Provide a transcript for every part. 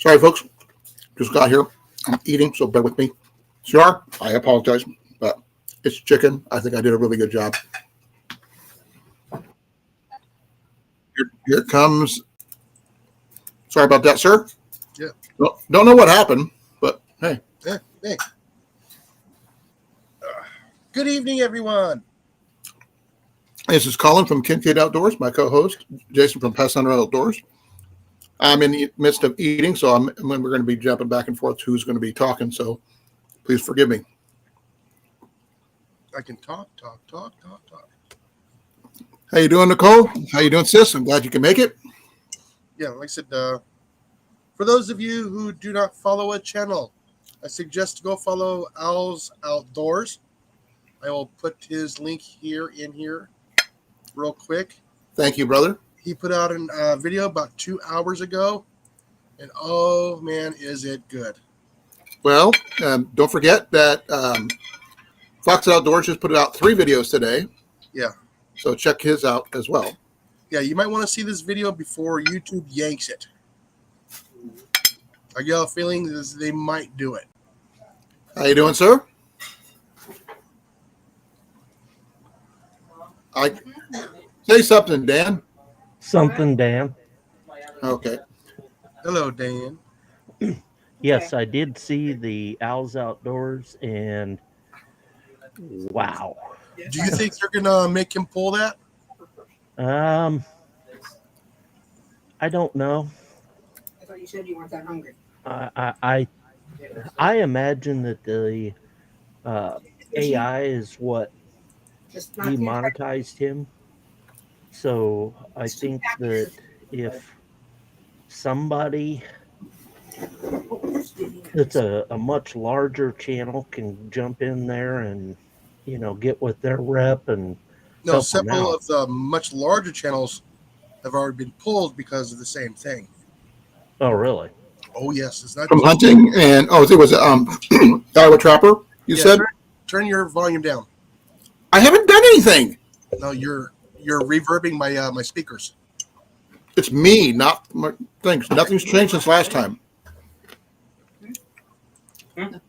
Sorry, folks. Just got here. I'm eating, so bear with me. CR, I apologize, but it's chicken. I think I did a really good job. Here it comes. Sorry about that, sir. Yeah. Don't know what happened, but hey. Hey. Good evening, everyone. This is Colin from Kincaid Outdoors, my co-host, Jason from Pest Hunter Outdoors. I'm in the midst of eating, so we're going to be jumping back and forth who's going to be talking, so please forgive me. I can talk. How you doing, Nicole? How you doing, sis? I'm glad you can make it. Yeah, like I said, for those of you who do not follow a channel, I suggest to go follow Owls Outdoors. I will put his link in here real quick. Thank you, brother. He put out a video about 2 hours ago, and oh man, is it good. Well, don't forget that Fox Outdoors just put out 3 videos today. Yeah. So check his out as well. Yeah, you might want to see this video before YouTube yanks it. I get a feeling that they might do it. How you doing, sir? Say something, Dan. Something, Dan. Okay. Hello, Dan. Yes, I did see the Owls Outdoors, and wow. Do you think they're gonna make him pull that? I don't know. I thought you said you weren't that hungry. I imagine that the AI is what Just not demonetized him. So I think that if somebody that's a much larger channel can jump in there and, get with their rep and No, help them several out. of the much larger channels have already been pulled because of the same thing. Oh, really? Oh yes, it's not From hunting and it was Iowa Trapper. You said turn your volume down. I haven't done anything. No, you're reverbing my speakers. It's me, not my things. Nothing's changed since last time.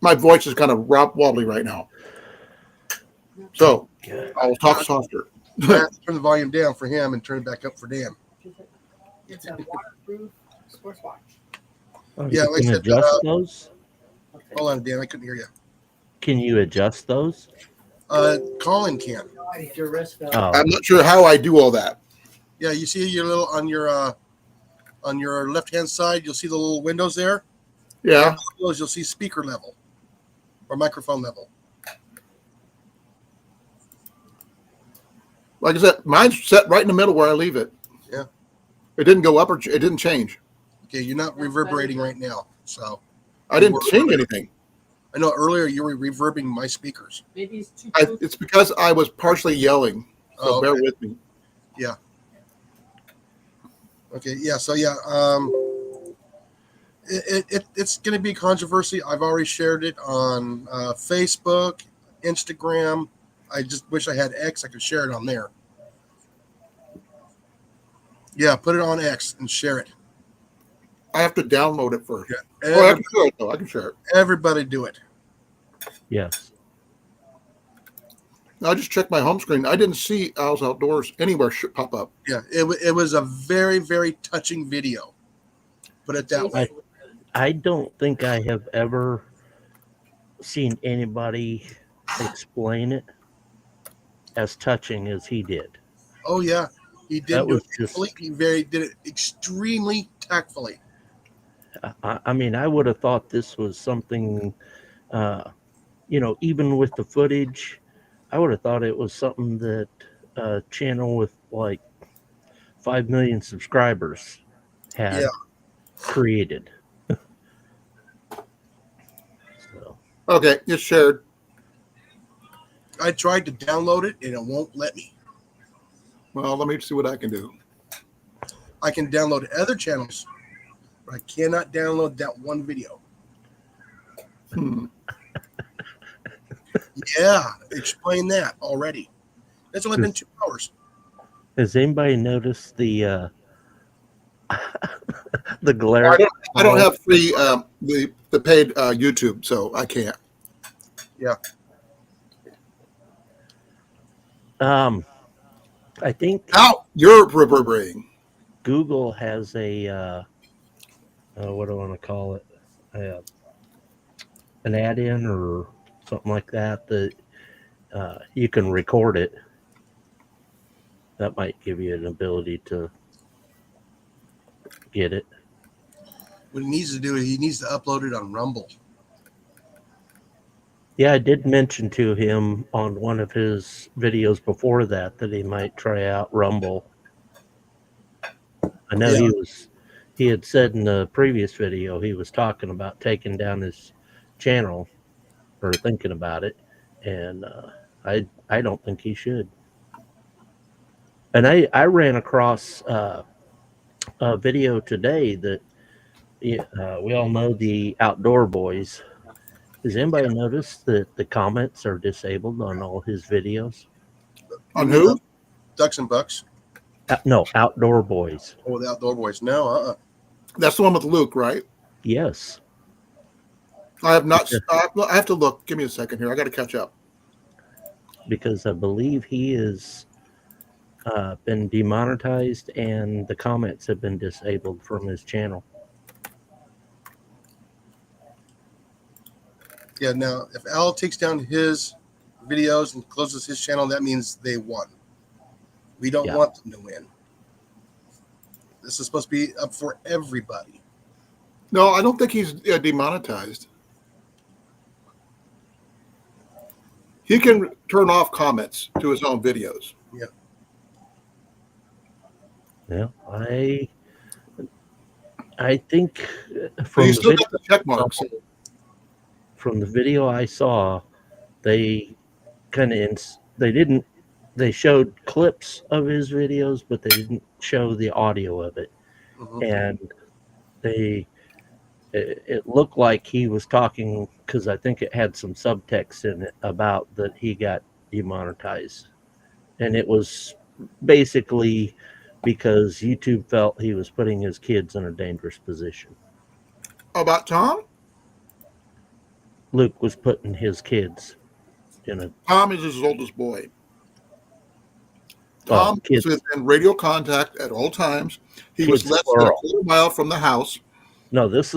My voice is kind of wobbly right now, so I will talk softer. Turn the volume down for him and turn it back up for Dan. It's a waterproof sports watch. Oh, Yeah, you like I can said, adjust those? Hold on, Dan, I couldn't hear you. Can you adjust those? Colin can. Oh. I'm not sure how I do all that. Yeah, you see your little on your left hand side, you'll see the little windows there. Yeah. You'll see speaker level or microphone level. Like I said, mine's set right in the middle where I leave it. Yeah. It didn't go up or it didn't change. Okay, you're not reverberating right now, so I didn't change anything. I know earlier you were reverbing my speakers. Maybe it's too It's because I was partially yelling. So bear with me. Yeah. Okay. Yeah. So yeah. It's going to be controversy. I've already shared it on Facebook, Instagram. I just wish I had X. I could share it on there. Yeah, put it on X and share it. I have to download it first. Yeah, I can share it though. I can share it. Everybody do it. Yes. I just checked my home screen. I didn't see Owls Outdoors anywhere pop up. Yeah, it was a very, very touching video. Put it that way. I don't think I have ever seen anybody explain it as touching as he did. Oh yeah, he did That do was it. just- He did it extremely tactfully. I mean, I would have thought this was something, even with the footage, I would have thought it was something that a channel with like 5 million subscribers had created. So. Okay, it's shared. I tried to download it and it won't let me. Well, let me see what I can do. I can download other channels, but I cannot download that one video. Yeah, explain that already. It's only been 2 hours. Has anybody noticed the the glare? I don't have free the paid YouTube, so I can't. I think Ow! You're reverberating. Google has a what do I want to call it? Uh, an add-in or something like that that you can record it. That might give you an ability to get it. What he needs to do is he needs to upload it on Rumble. Yeah, I did mention to him on one of his videos before that he might try out Rumble. I know Yeah. he had said in the previous video he was talking about taking down his channel or thinking about it, and I don't think he should. And I ran across a video today that we all know the Outdoor Boys. Has anybody noticed that the comments are disabled on all his videos? You On mean who? Ducks and Bucks? No, Outdoor Boys. Oh, the Outdoor Boys. No, That's the one with Luke, right? Yes. I have not. I have to look. Give me a second here. I got to catch up. Because I believe he has been demonetized and the comments have been disabled from his channel. Yeah, now if Al takes down his videos and closes his channel, that means they won. We don't Yeah. want them to win. This is supposed to be up for everybody. No, I don't think he's demonetized. He can turn off comments to his own videos. Yeah, I think But from he's the still video, got the check marks. from the video I saw, they kind of they showed clips of his videos, but they didn't show the audio of it, Mhm. and it looked like he was talking because I think it had some subtext in it about that he got demonetized, and it was basically because YouTube felt he was putting his kids in a dangerous position. About Tom? Luke was putting his kids in a Tom is his oldest boy. Tom kids was in radio contact at all times. He was kids less than a plural. quarter mile from the house. No, this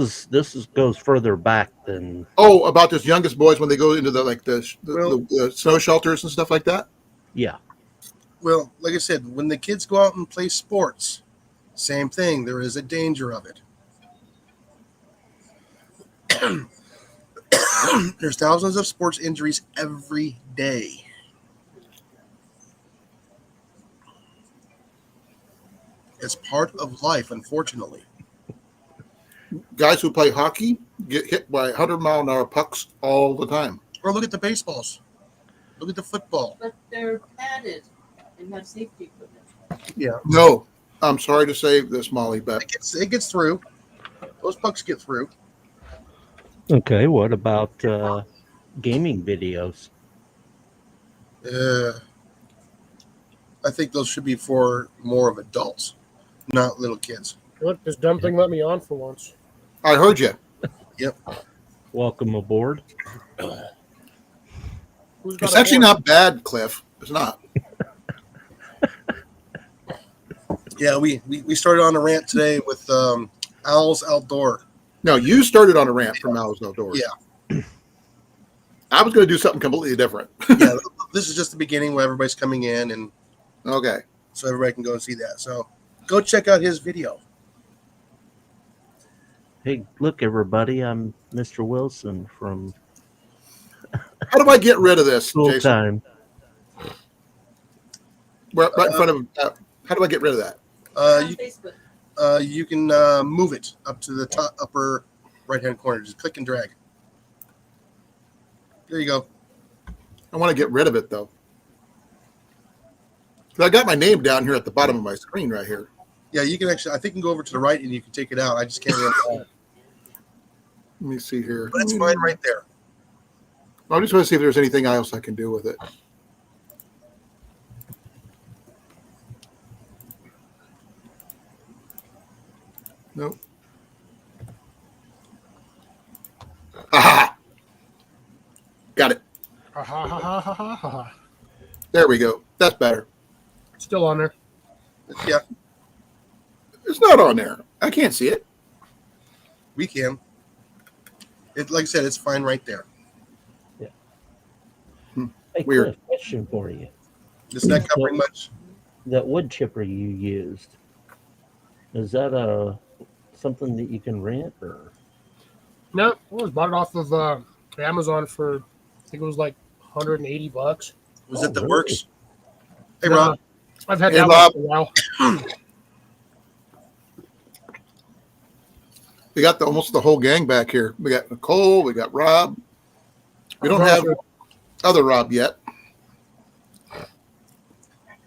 goes further back than Oh, about his youngest boys when they go into the Well- the snow shelters and stuff like that. yeah. Well, like I said, when the kids go out and play sports, same thing. There is a danger of it. There's thousands of sports injuries every day. It's part of life, unfortunately. Guys who play hockey get hit by 100-mile-an-hour pucks all the time. Or look at the baseballs. Look at the football. But they're padded and have safety equipment. Yeah, No, I'm sorry to say this, Molly, but it gets through. Those pucks get through. Okay, what about gaming videos? I think those should be for more of adults, not little kids. Look, this dumb thing let me on for once. I heard you. Welcome aboard. Who's got It's a actually horse? not bad, Cliff. It's not. Yeah, we started on a rant today with Owls Outdoor. No, you started on a rant from Alice Outdoors. Yeah. I was going to do something completely different. Yeah, this is just the beginning where everybody's coming in, and Okay. so everybody can go and see that. So go check out his video. Hey, look, everybody! I'm Mr. Wilson from How do I get rid of this, School Jason? Time. Right in front of. How do I get rid of that? On You Facebook. you can move it up to the top upper right hand corner. Just click and drag. There you go. I want to get rid of it though. I got my name down here at the bottom of my screen right here. Yeah, you can actually. I think you can go over to the right and you can take it out. I just can't remember. Let me see here. But it's mine right there. I just want to see if there's anything else I can do with it. Nope. ha ha ha ha ha ha. There we go. That's better. Still on there. Yeah, It's not on there. I can't see it. we can. It, like I said, it's fine right there. Hey, Weird. Cliff, question for you. It's not covering much. That wood chipper you used, is that something that you can rent or? No, I was bought it off of Amazon for, I think it was like $180. Was Oh, it the really? works? Hey, No, Rob. I've had Hey, that Rob. one for a while. We got almost the whole gang back here. We got Nicole. We got Rob. We don't have other Rob yet.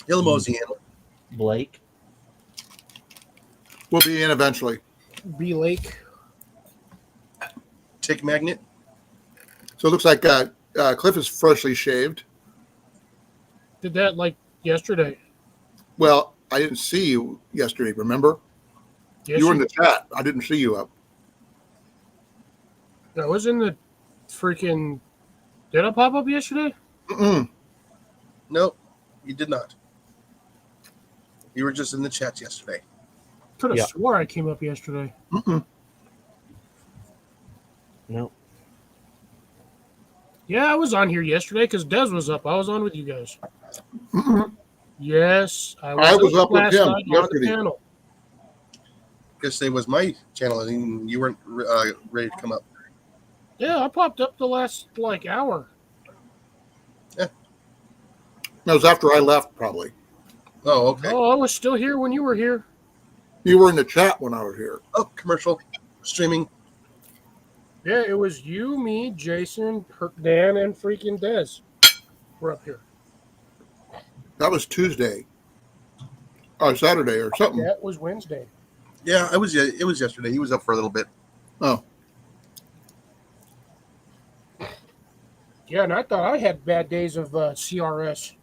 He'll mosey in. Blake? We'll be in eventually. B Lake. Tick magnet. So it looks like Cliff is freshly shaved. Did that like yesterday. Well, I didn't see you yesterday, remember? Yes, You were in the chat. I didn't see you up. I was in the freaking. Did I pop up yesterday? Mm-mm. Nope, you did not. You were just in the chat yesterday. Could have Yeah. swore I came up yesterday. Mm-mm. No. Yeah, I was on here yesterday because Des was up. I was on with you guys. Mm-mm. Yes, I was up with last him night on the yesterday. panel. Because it was my channel and you weren't ready to come up. Yeah, I popped up the last like hour. That was after I left, probably. Oh, okay. Oh, I was still here when you were here. You were in the chat when I was here. Oh, commercial streaming. Yeah, it was you, me, Jason, Dan, and freaking Des. We're up here. That was Tuesday or Saturday or something. That was Wednesday. Yeah, it was yesterday. He was up for a little bit. Oh, Yeah, and I thought I had bad days of CRS.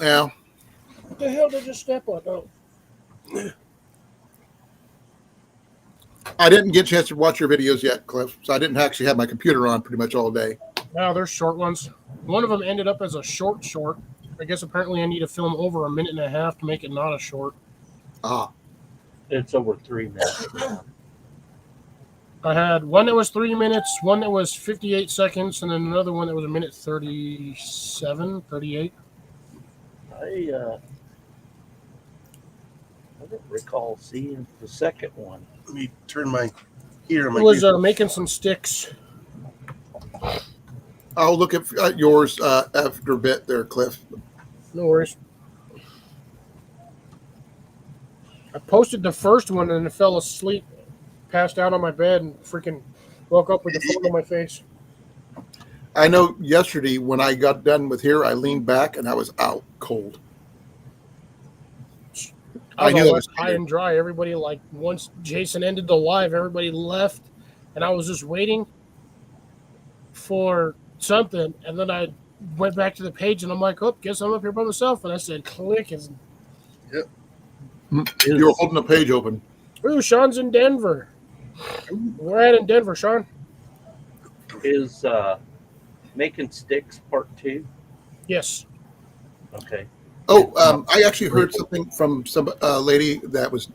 yeah. What the hell did I just step on? Oh, I didn't get a chance to watch your videos yet, Cliff, so I didn't actually have my computer on pretty much all day. no, they're short ones. One of them ended up as a short. I guess apparently I need to film over a minute and a half to make it not a short. Ah, It's over 3 minutes now. I had one that was 3 minutes, one that was 58 seconds, and then another one that was a minute 37, 38. I don't recall seeing the second one. Let me turn my heater. It was making some sticks. I'll look at yours after a bit there, Cliff. No worries. I posted the first one and then fell asleep, passed out on my bed, and freaking woke up with the phone on my face. I know yesterday when I got done with here, I leaned back and I was out cold. I knew that was was high and dry. Everybody, like, once Jason ended the live, everybody left, and I was just waiting for something. And then I went back to the page, and I'm like, oh, guess I'm up here by myself. And I said, click. And, You were holding the page open. ooh, Sean's in Denver. We're at in Denver, Sean. Is Making Sticks Part 2? Yes. Okay. Oh, I actually heard something from some lady that was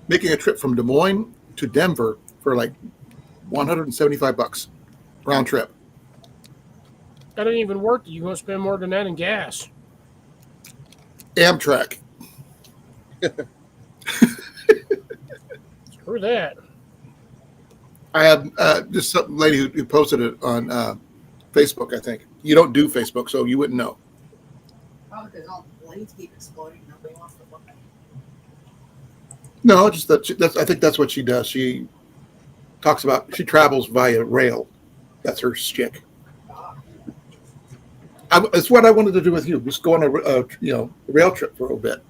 making a trip from Des Moines to Denver for like $175 round trip. That didn't even work. You're going to spend more than that in gas. Amtrak. Screw that. I have just some lady who posted it on Facebook, I think. You don't do Facebook, so you wouldn't know. Probably because all the blades keep exploding. Nobody wants to look at it. No, just I think that's what she does. She talks about, she travels via rail. That's her shtick. It's what I wanted to do with you. Just go on a rail trip for a bit.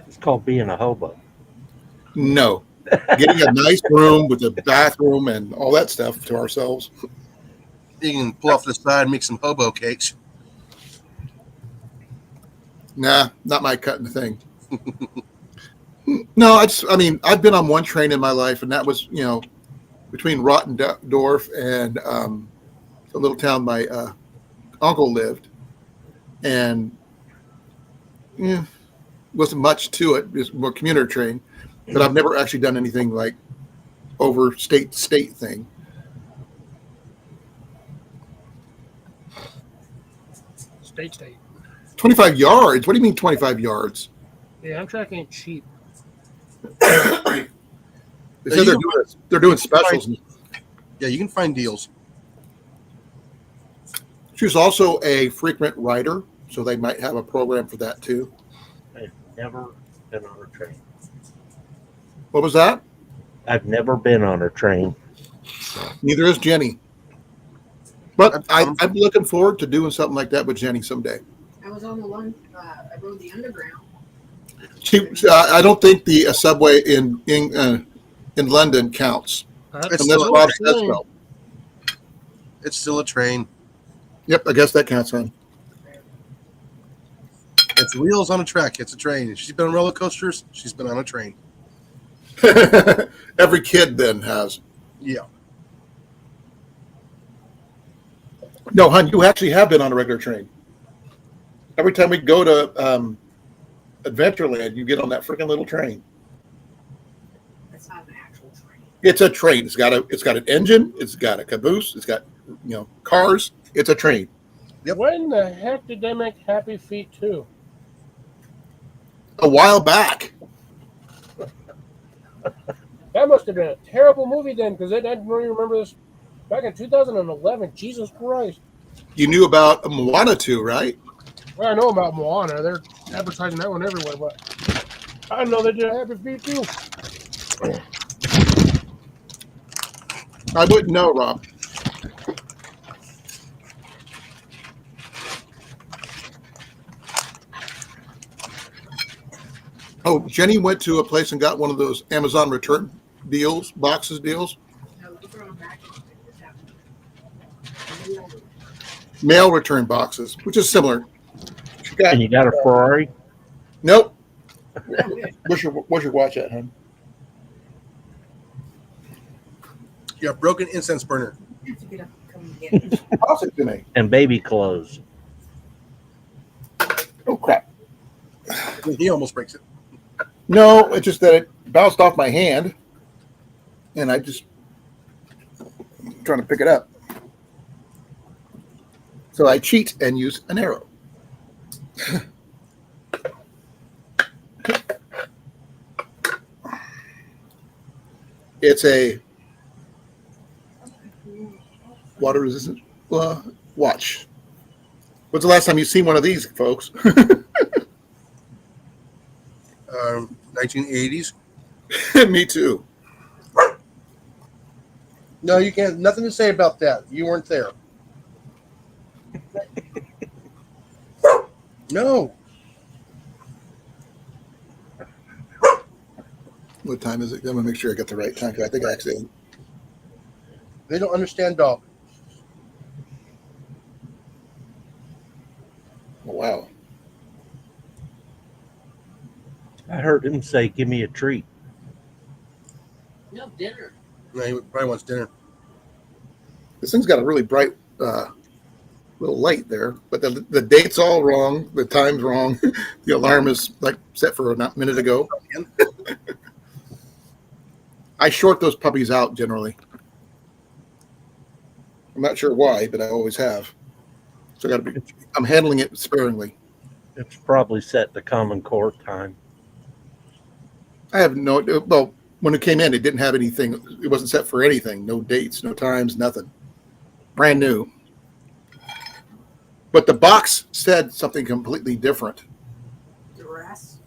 It's called being a hobo. No. Getting a nice room with a bathroom and all that stuff to ourselves. You can pull off the side and make some hobo cakes. Nah, not my cutting thing. No, I've been on one train in my life, and that was, between Rottendorf and a little town by uncle lived, and wasn't much to it. Just more commuter train, but I've never actually done anything like over state to state thing. State. 25 yards. What do you mean 25 yards? Yeah, Amtrak ain't cheap. They said they're doing specials. Yeah, you can find deals. She was also a frequent rider, so they might have a program for that too. I've never been on a train. What was that? I've never been on a train. Neither is Jenny. But I'm looking forward to doing something like that with Jenny someday. I was on the one. I rode the underground. I don't think the subway in London counts That's It's unless still Bob a says so. It's still a train. Yep, I guess that counts. Then. It's wheels on a track. It's a train. If she's been on roller coasters, she's been on a train. Every kid then has. Yeah. No, hon, you actually have been on a regular train. Every time we go to Adventureland, you get on that freaking little train. That's not an actual train. It's a train. It's got an engine. It's got a caboose. It's got cars. It's a train. Yep. When the heck did they make Happy Feet 2? A while back. That must have been a terrible movie then, because I didn't really remember this back in 2011. Jesus Christ. You knew about Moana 2, right? Well, I know about Moana. They're advertising that one everywhere, but I didn't know they did Happy Feet 2. I wouldn't know, Rob. Oh, Jenny went to a place and got one of those Amazon return boxes deals. No, you throw them back. And Mail return boxes, which is similar. She got, And you got a Ferrari? nope. you Where's your watch at, hon? You have broken incense burner. have to get up and come and get it. Toss it to me. And baby clothes. Oh, crap. He almost breaks it. No, it's just that it bounced off my hand, and I just trying to pick it up. So I cheat and use an arrow. It's a water resistant watch. When's the last time you've seen one of these, folks? 1980s. Me too. No, you can't. Nothing to say about that. You weren't there. No. What time is it? I'm gonna make sure I get the right time. 'Cause I think I actually. They don't understand dog. Oh, wow. I heard him say, "Give me a treat." No dinner. No, he probably wants dinner. This thing's got a really bright little light there, but the date's all wrong. The time's wrong. The alarm is like set for a minute ago. I short those puppies out generally. I'm not sure why, but I always have. So I'm handling it sparingly. It's probably set to Common Core time. I have well, when it came in, it didn't have anything. It wasn't set for anything. No dates, no times, nothing. Brand new. But the box said something completely different. Duress.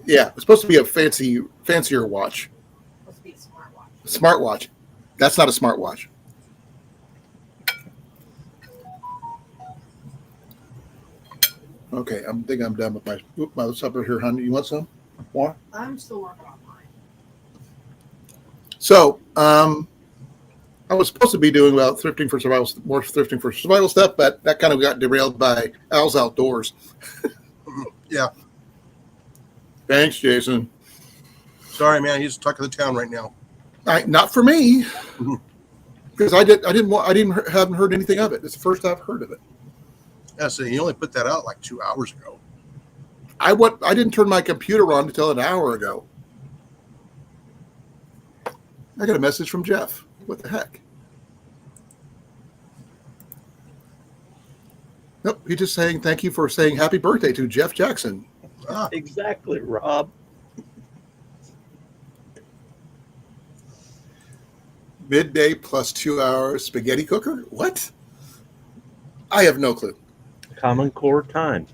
Yeah, it's supposed to be a fancier watch. Supposed to be a smartwatch. Smartwatch. That's not a smartwatch. Okay, I think I'm done with my supper here, honey. You want some more? I'm still working on mine. So, I was supposed to be doing more thrifting for survival stuff, but that kind of got derailed by Al's Outdoors. Yeah. Thanks, Jason. Sorry, man. He's talking to the town right now. Not for me, because haven't heard anything of it. It's the first I've heard of it. Yeah, so he only put that out like 2 hours ago. I didn't turn my computer on until an hour ago. I got a message from Jeff. What the heck? Nope, he's just saying thank you for saying happy birthday to Jeff Jackson. Ah, Exactly, Rob. Midday plus 2 hours spaghetti cooker? What? I have no clue. Common Core time.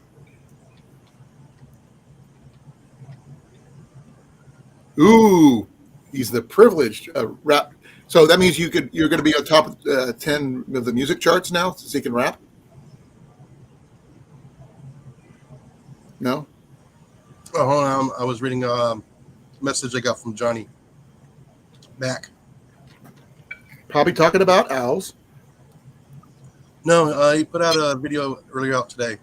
Ooh, he's the privileged rap. So that means you're going to be on top of 10 of the music charts now, so he can rap. No. oh, hold on. I was reading a message I got from Johnny Mac. Probably talking about owls. No, he put out a video earlier out today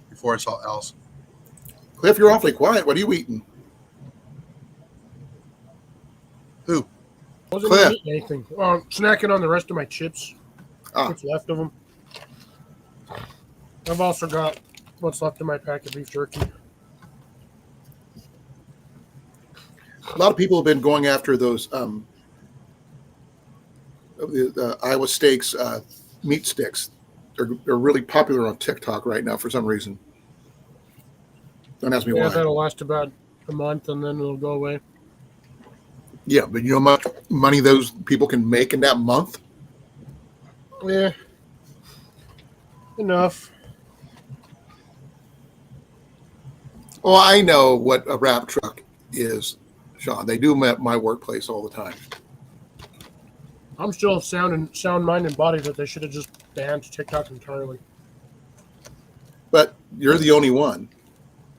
before I saw Al's. Cliff, you're awfully quiet. What are you eating? Who? Wasn't Cliff. even eating anything. Snacking on the rest of my chips. Ah. What's left of them. I've also got what's left in my pack of beef jerky. A lot of people have been going after those Iowa Steaks meat sticks. They're really popular on TikTok right now for some reason. Don't ask me Yeah, why. that'll last about a month and then it'll go away. Yeah, but you know how much money those people can make in that month? Yeah. Enough. Well, I know what a wrap truck is, Sean. They do them at my workplace all the time. I'm still of sound mind and body that they should have just banned TikTok entirely. But you're the only one.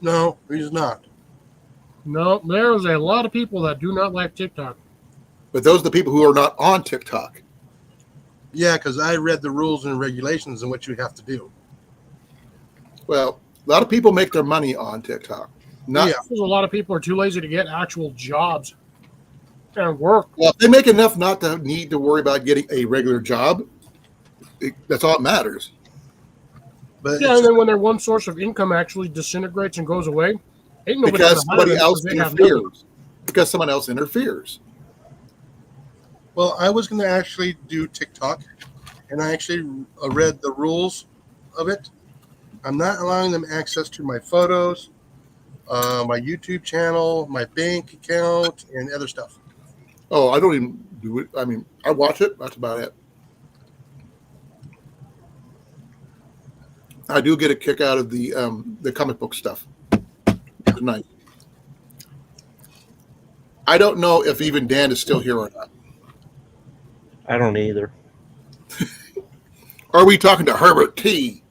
No, he's not. No, there's a lot of people that do not like TikTok. But those are the people who are not on TikTok. Yeah, because I read the rules and regulations and what you have to do. Well, a lot of people make their money on TikTok. Not Yeah. There's a lot of people are too lazy to get actual jobs and work. well, if they make enough not to need to worry about getting a regular job, that's all that matters. But Yeah, it's, and then when their one source of income actually disintegrates and goes away, ain't nobody Because gonna hire somebody them else because they have nothing. interferes. Because someone else interferes. well, I was going to actually do TikTok, and I actually read the rules of it. I'm not allowing them access to my photos, my YouTube channel, my bank account, and other stuff. Oh, I don't even do it. I mean, I watch it. That's about it. I do get a kick out of the comic book stuff. It's nice. I don't know if even Dan is still here or not. I don't either. Are we talking to Herbert T?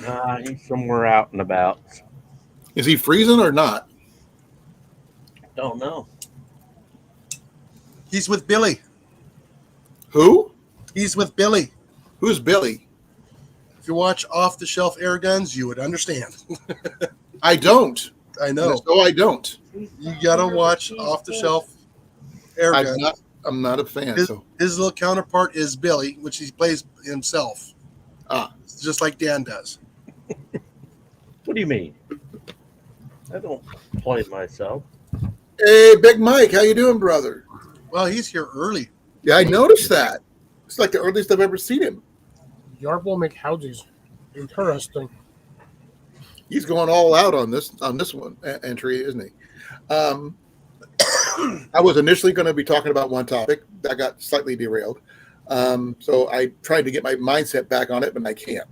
Nah, he's somewhere out and about. Is he freezing or not? Don't know. He's with Billy. Who? He's with Billy. Who's Billy? If you watch Off the Shelf Air Guns, you would understand. I don't. I know. No, I don't. You gotta watch Off the Shelf Air Guns. I'm not a fan. His, So his little counterpart is Billy, which he plays himself. Just like Dan does. What do you mean? I don't play myself. hey, Big Mike, how you doing, brother? Well, he's here early. Yeah, I noticed that. It's like the earliest I've ever seen him. Yarp will make houses. Interesting. He's going all out on this one entry, isn't he? I was initially going to be talking about one topic that got slightly derailed. So I tried to get my mindset back on it, but I can't.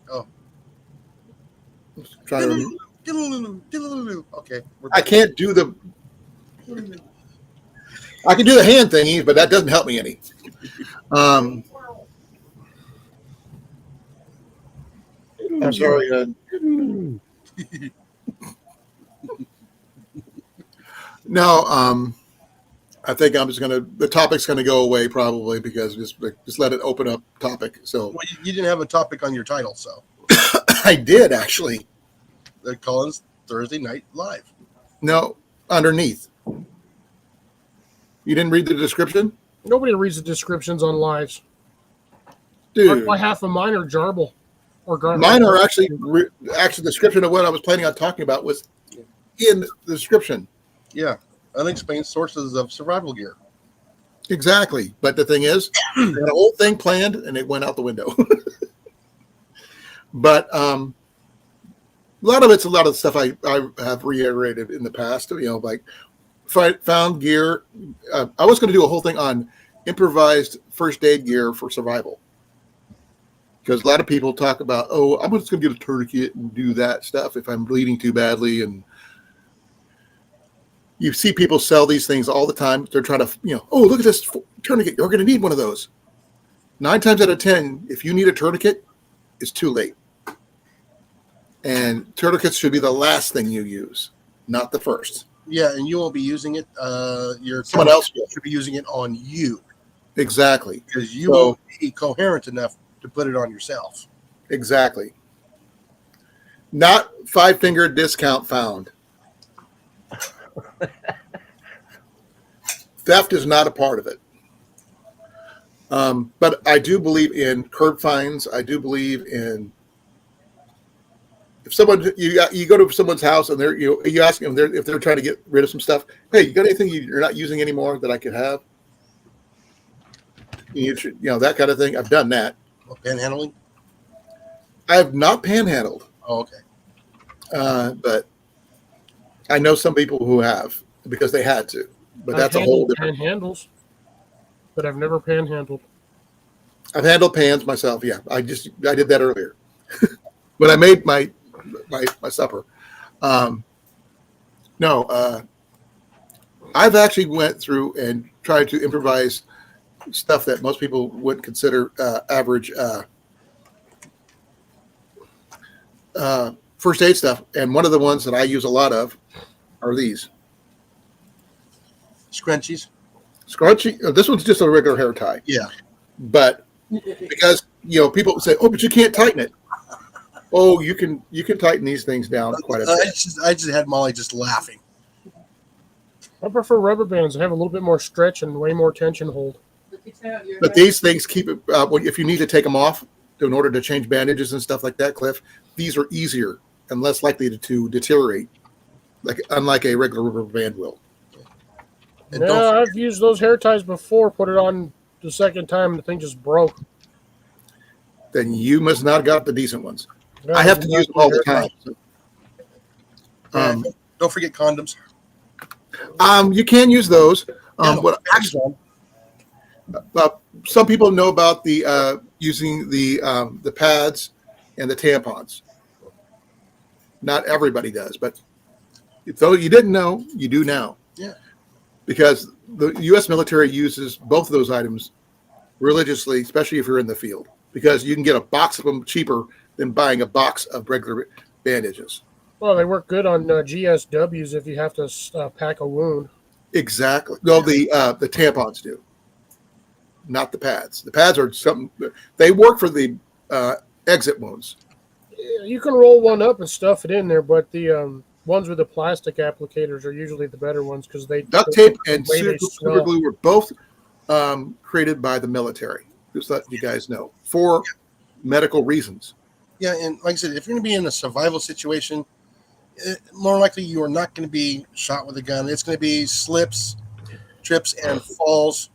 Oh. Trying to, Okay. I can't do the. I can do the hand thingy, but that doesn't help me any. I'm sorry. No, I think I'm just the topic's gonna go away probably because just let it open up topic. So Well, you didn't have a topic on your title, so I did actually. they're calling Thursday Night Live. No, underneath. You didn't read the description? Nobody reads the descriptions on lives. Dude, Why half of mine are jarble or garble? mine are actually the description of what I was planning on talking about was in the description. Yeah, unexplained sources of survival gear. Exactly. But the thing is, they had a whole thing planned and it went out the window. But a lot of it's a lot of stuff I have reiterated in the past. Like found gear. I was going to do a whole thing on improvised first aid gear for survival. Because a lot of people talk about, I'm just going to get a tourniquet and do that stuff if I'm bleeding too badly. And you see people sell these things all the time. They're trying to, look at this tourniquet. You're going to need one of those. 9 times out of 10, if you need a tourniquet, it's too late. And tourniquets should be the last thing you use, not the first. Yeah, and you won't be using it. Someone else will. Should be using it on you. Exactly. Because you won't be coherent enough to put it on yourself. Exactly. Not 5-finger discount found. Theft is not a part of it. But I do believe in curb fines. I do believe in if someone you go to someone's house and you ask them if they're trying to get rid of some stuff. Hey, you got anything you're not using anymore that I could have? That kind of thing. I've done that. Panhandling? I have not panhandled. Oh, okay. But I know some people who have because they had to. But that's a whole different. Panhandles, but I've never panhandled. I've handled pans myself. Yeah, I did that earlier when I made my supper. I've actually went through and tried to improvise stuff that most people wouldn't consider average first aid stuff. And one of the ones that I use a lot of are these. Scrunchies? Scrunchy. This one's just a regular hair tie. Yeah. But because, people say, but you can't tighten it. Oh, you can tighten these things down quite a bit. I just had Molly just laughing. I prefer rubber bands. They have a little bit more stretch and way more tension hold. But these things keep it, if you need to take them off in order to change bandages and stuff like that, Cliff, these are easier and less likely to deteriorate, unlike a regular rubber band will. And I've used those hair ties before, put it on the second time, and the thing just broke. Then you must not have got the decent ones. Yeah, I have to use them all the time. Don't forget condoms. You can use those. Actually, Some people know about the using the pads and the tampons. Not everybody does, but though you didn't know, you do now. Yeah. Because the U.S. military uses both of those items religiously, especially if you're in the field, because you can get a box of them cheaper than buying a box of regular bandages. Well, they work good on GSWs if you have to pack a wound. Exactly. No, the tampons do, not the pads. The pads are something. They work for the exit wounds. You can roll one up and stuff it in there, but the ones with the plastic applicators are usually the better ones because they Duct tape and the way they super glue were both created by the military. Just let you guys know for medical reasons. Yeah, and like I said, if you're going to be in a survival situation, more likely you are not going to be shot with a gun. It's going to be slips, trips, and falls.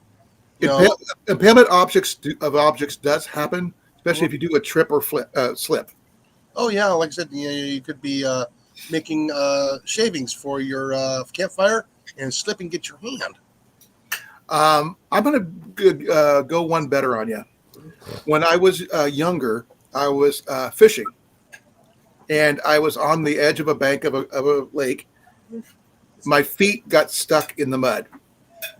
Impairment objects does happen, especially if you do a trip or slip. Oh yeah, like I said, you could be making shavings for your campfire and slip and get your hand. I'm going to go one better on you. When I was younger, I was fishing, and I was on the edge of a bank of a lake. My feet got stuck in the mud.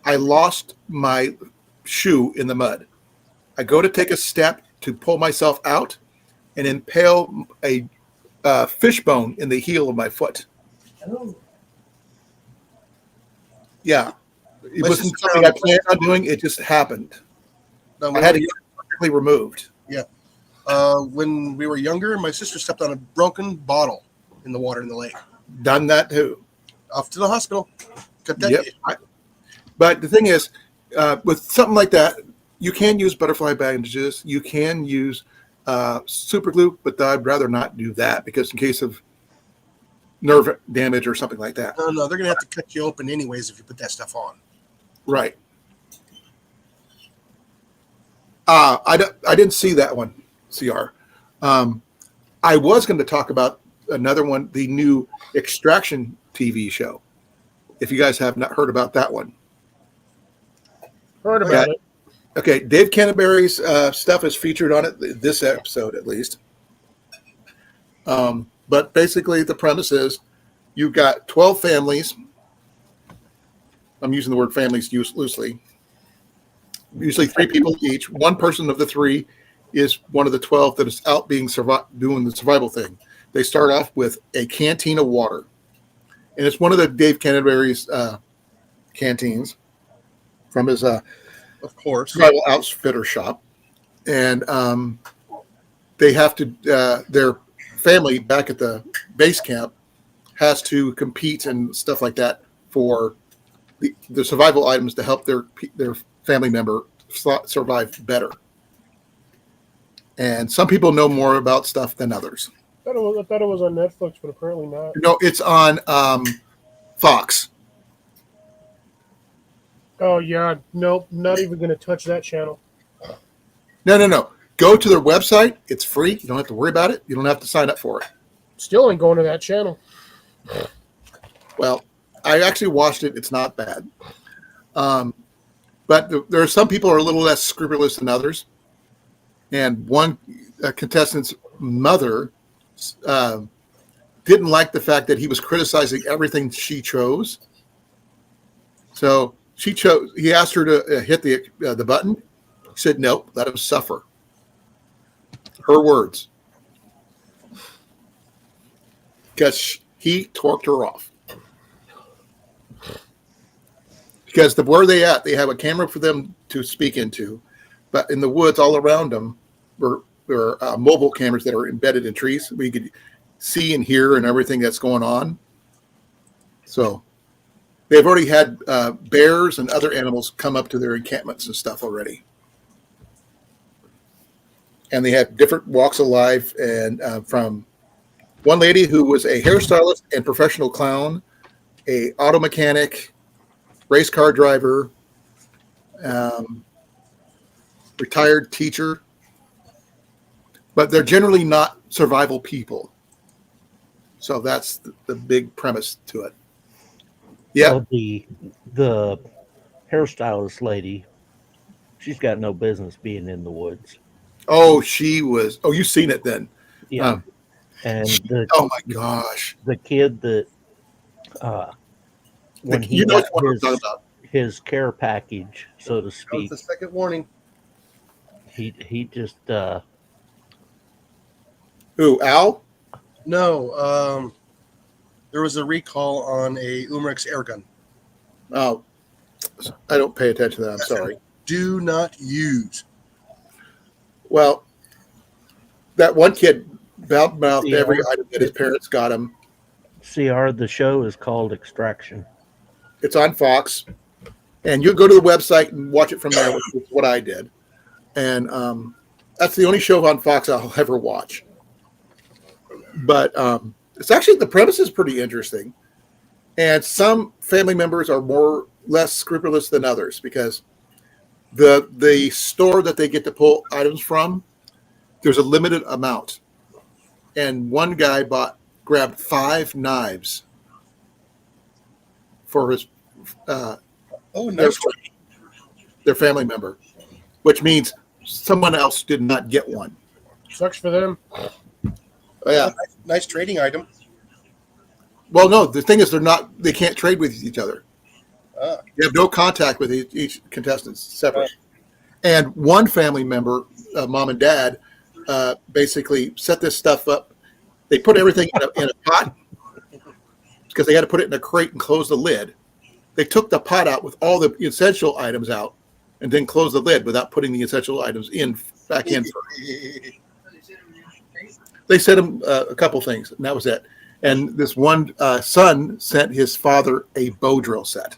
I lost my shoe in the mud. I go to take a step to pull myself out and impale a fish bone in the heel of my foot. Oh. Yeah. It wasn't something I planned on doing. It just happened. I had to get it perfectly removed. Yeah. When we were younger, my sister stepped on a broken bottle in the water in the lake. Done that too. Off to the hospital. Cut that. Yep. But the thing is, with something like that, you can use butterfly bandages. You can use super glue, but I'd rather not do that because in case of nerve damage or something like that. No, they're gonna have to cut you open anyways if you put that stuff on. Right. I didn't see that one, CR. I was going to talk about another one, the new Extraction TV show. If you guys have not heard about that one. Heard about it. Okay, Dave Canterbury's stuff is featured on it, this episode at least. But basically the premise is you've got 12 families. I'm using the word families loosely. Usually 3 people each. One person of the 3 is one of the 12 that is out being doing the survival thing. They start off with a canteen of water. And it's one of the Dave Canterbury's canteens from his Of course. survival outfitter shop. And they have to, their family back at the base camp has to compete and stuff like that for the survival items to help their family member survive better. And some people know more about stuff than others. I thought it was on Netflix, but apparently not. No, it's on Fox. Oh yeah, nope, not even going to touch that channel. No. Go to their website. It's free. You don't have to worry about it. You don't have to sign up for it. Still ain't going to that channel. Well, I actually watched it. It's not bad. But there are some people who are a little less scrupulous than others. And one contestant's mother didn't like the fact that he was criticizing everything she chose. So he asked her to hit the button. He said, nope, let him suffer. Her words. Because he torqued her off. Because where they at, they have a camera for them to speak into, but in the woods all around them were mobile cameras that are embedded in trees. We could see and hear and everything that's going on. So they've already had bears and other animals come up to their encampments and stuff already. And they had different walks of life, and from one lady who was a hairstylist and professional clown, a auto mechanic, race car driver, retired teacher, but they're generally not survival people. So that's the big premise to it. Yeah. Well, the hairstylist lady, she's got no business being in the woods. Oh, she was. Oh, you've seen it then. Yeah. And oh my gosh. The kid that when he got his care package, so to speak. That was the second warning. He just Who, Al? No, there was a recall on a Umrex air gun. Oh, I don't pay attention to that. I'm sorry. Do not use. Well, that one kid mouthed every item that his parents got him. CR, the show is called Extraction. It's on Fox, and you'll go to the website and watch it from there, which is what I did. And that's the only show on Fox I'll ever watch. But it's actually, the premise is pretty interesting. And some family members are less scrupulous than others because the store that they get to pull items from, there's a limited amount. And one guy grabbed 5 knives for his their family member, which means someone else did not get one. Sucks for them. Yeah. Nice trading item. Well, no, the thing is they can't trade with each other. You have no contact with each contestant separate. And one family member, mom and dad, basically set this stuff up. They put everything in a pot because they had to put it in a crate and close the lid. They took the pot out with all the essential items out and then closed the lid without putting the essential items back in. They sent him a couple things, and that was it. And this one son sent his father a bow drill set,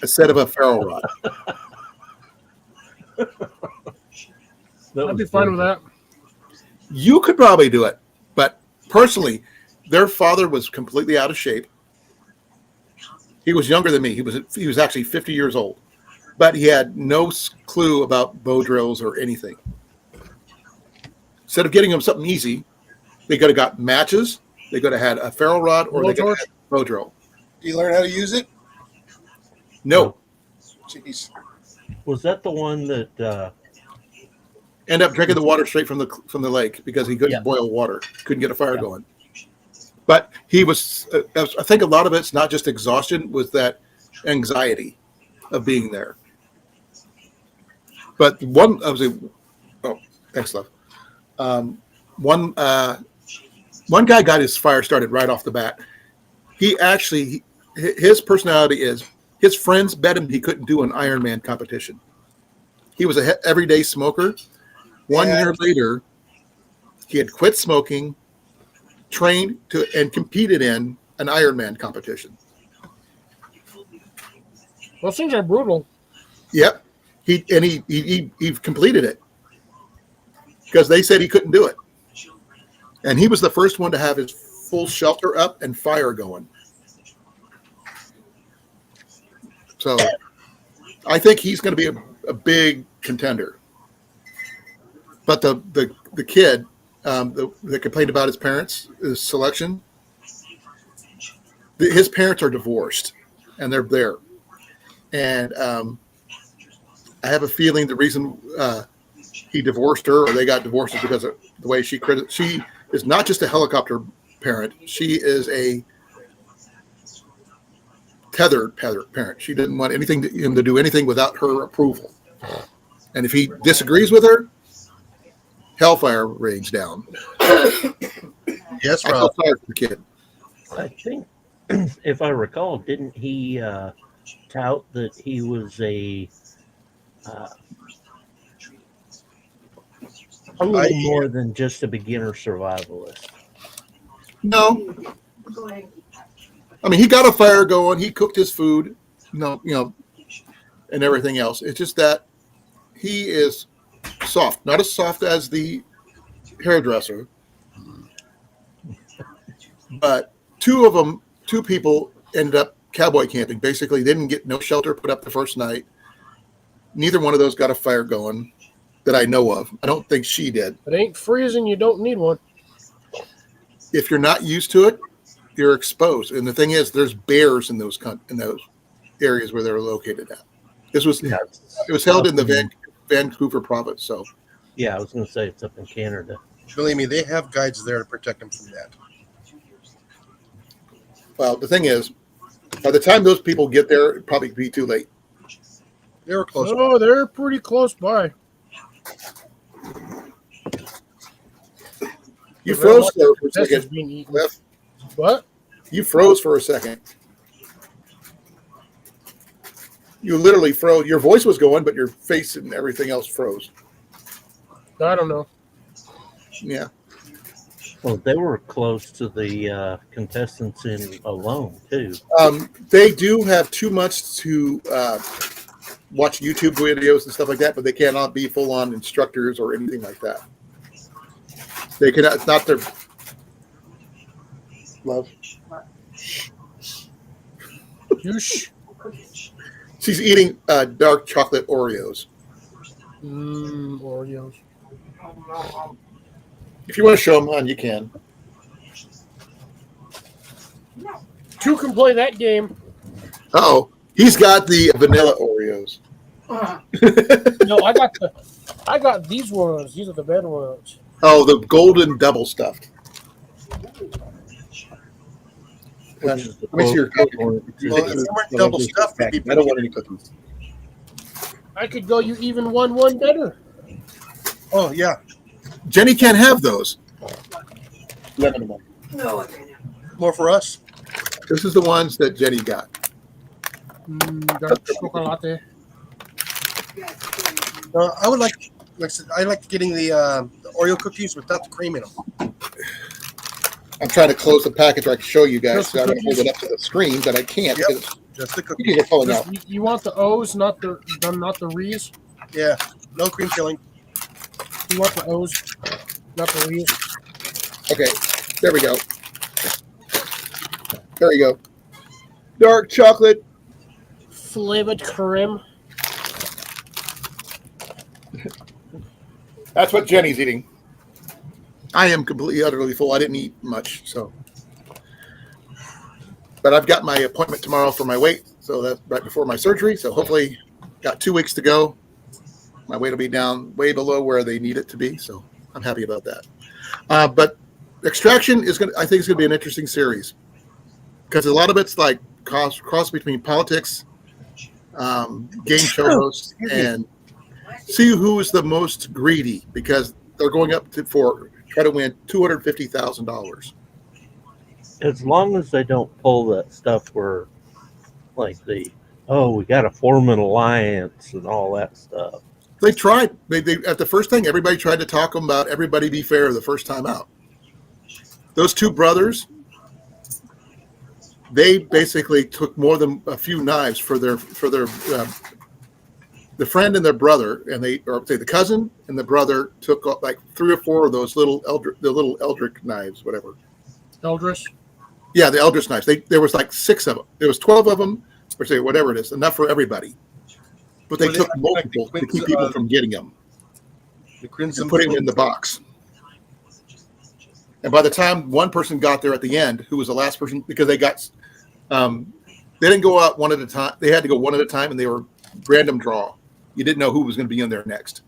a set of a ferro rod. I'd be fine with that. You could probably do it, but personally, their father was completely out of shape. He was younger than me. He was actually 50 years old, but he had no clue about bow drills or anything. Instead of getting him something easy, they could have got matches, they could have had a ferro rod, or they could have had a bow drill. Do you learn how to use it? No. Jeez. Was that the one that? End up drinking the water straight from the lake because he couldn't Yeah. boil water, couldn't get a fire going. But he was, I think a lot of it's not just exhaustion, was that anxiety of being there. But one, thanks, love. One guy got his fire started right off the bat. He actually, his personality is, his friends bet him he couldn't do an Ironman competition. He was a everyday smoker. 1 year later, he had quit smoking, trained and competed in an Ironman competition. Those things are brutal. Yep, he completed it because they said he couldn't do it, and he was the first one to have his full shelter up and fire going. So, I think he's going to be a big contender. But the kid that complained about his parents' his selection, his parents are divorced, and they're there. And I have a feeling the reason he divorced her or they got divorced is because of the way she is not just a helicopter parent. She is a tethered parent. She didn't want him to do anything without her approval. And if he disagrees with her, hellfire rains down. Yes, I feel Rob. sorry for the kid. I think, if I recall, didn't he tout that he was a little more than just a beginner survivalist? No, Go ahead. I mean he got a fire going. He cooked his food, and everything else. It's just that he is soft, not as soft as the hairdresser, but two people ended up cowboy camping. Basically, they didn't get no shelter put up the first night. Neither one of those got a fire going that I know of. I don't think she did. If it ain't freezing, you don't need one. If you're not used to it, you're exposed. And the thing is, there's bears in those areas where they're located at. It was held in the Vancouver province. So Yeah, I was going to say it's up in Canada. Believe me, they have guides there to protect them from that. well, the thing is, by the time those people get there, it'd probably be too late. They were close. Oh, they're pretty close by. You froze there for a This is second. being eaten. Cliff. What? You froze for a second. You literally froze. Your voice was going, but your face and everything else froze. I don't know. Yeah. Well, they were close to the contestants in Alone, too. They do have too much to watch YouTube videos and stuff like that, but they cannot be full-on instructors or anything like that. They cannot. It's not their love. Yush. She's eating dark chocolate Oreos. Oreos. If you want to show them on, you can. Two can play that game. Oh, he's got the vanilla Oreos. No, I got these ones. These are the better ones. Oh, the golden double stuffed. Let Which is the me see your cookie. Well, if they weren't double stuffed, they'd be I don't want any cookies. I could go you even one better. Oh, yeah. Jenny can't have those. Lemon them. No, I can't. More for us. This is the ones that Jenny got. Dark chocolate. I would like I said, I like getting the Oreo cookies without the cream in them. I'm trying to close the package. I can show you guys. Just So I don't cookies? hold it up to the screen, but I can't. Yep. Because Just the cookies cookies. are falling out. You want the O's, not the Re's? Yeah. No cream filling. You want the O's, not the Leaves. Okay, there we go. There you go. Dark chocolate. Flavored cream. That's what Jenny's eating. I am completely, utterly full. I didn't eat much, so. But I've got my appointment tomorrow for my weight, so that's right before my surgery. So hopefully, got 2 weeks to go. My weight will be down way below where they need it to be, so I'm happy about that. But Extraction is going. I think it's going to be an interesting series because a lot of it's like cross between politics, game show hosts, and see who is the most greedy because they're going up to try to win $250,000. As long as they don't pull that stuff where, like we got to form an alliance and all that stuff. They tried. They at the first thing, everybody tried to talk them about everybody be fair the first time out. Those two brothers, they basically took more than a few knives for their the friend and their brother, and the cousin and the brother took like 3 or 4 of those little Eldritch knives, whatever. Eldris. Yeah, the Eldritch knives. There was like 6 of them. There was 12 of them, or say whatever it is, enough for everybody. But they took multiple to keep people from getting them. The crimson And putting them in the box. And by the time one person got there at the end, who was the last person, because they didn't go out one at a time. They had to go one at a time, and they were random draw. You didn't know who was going to be in there next.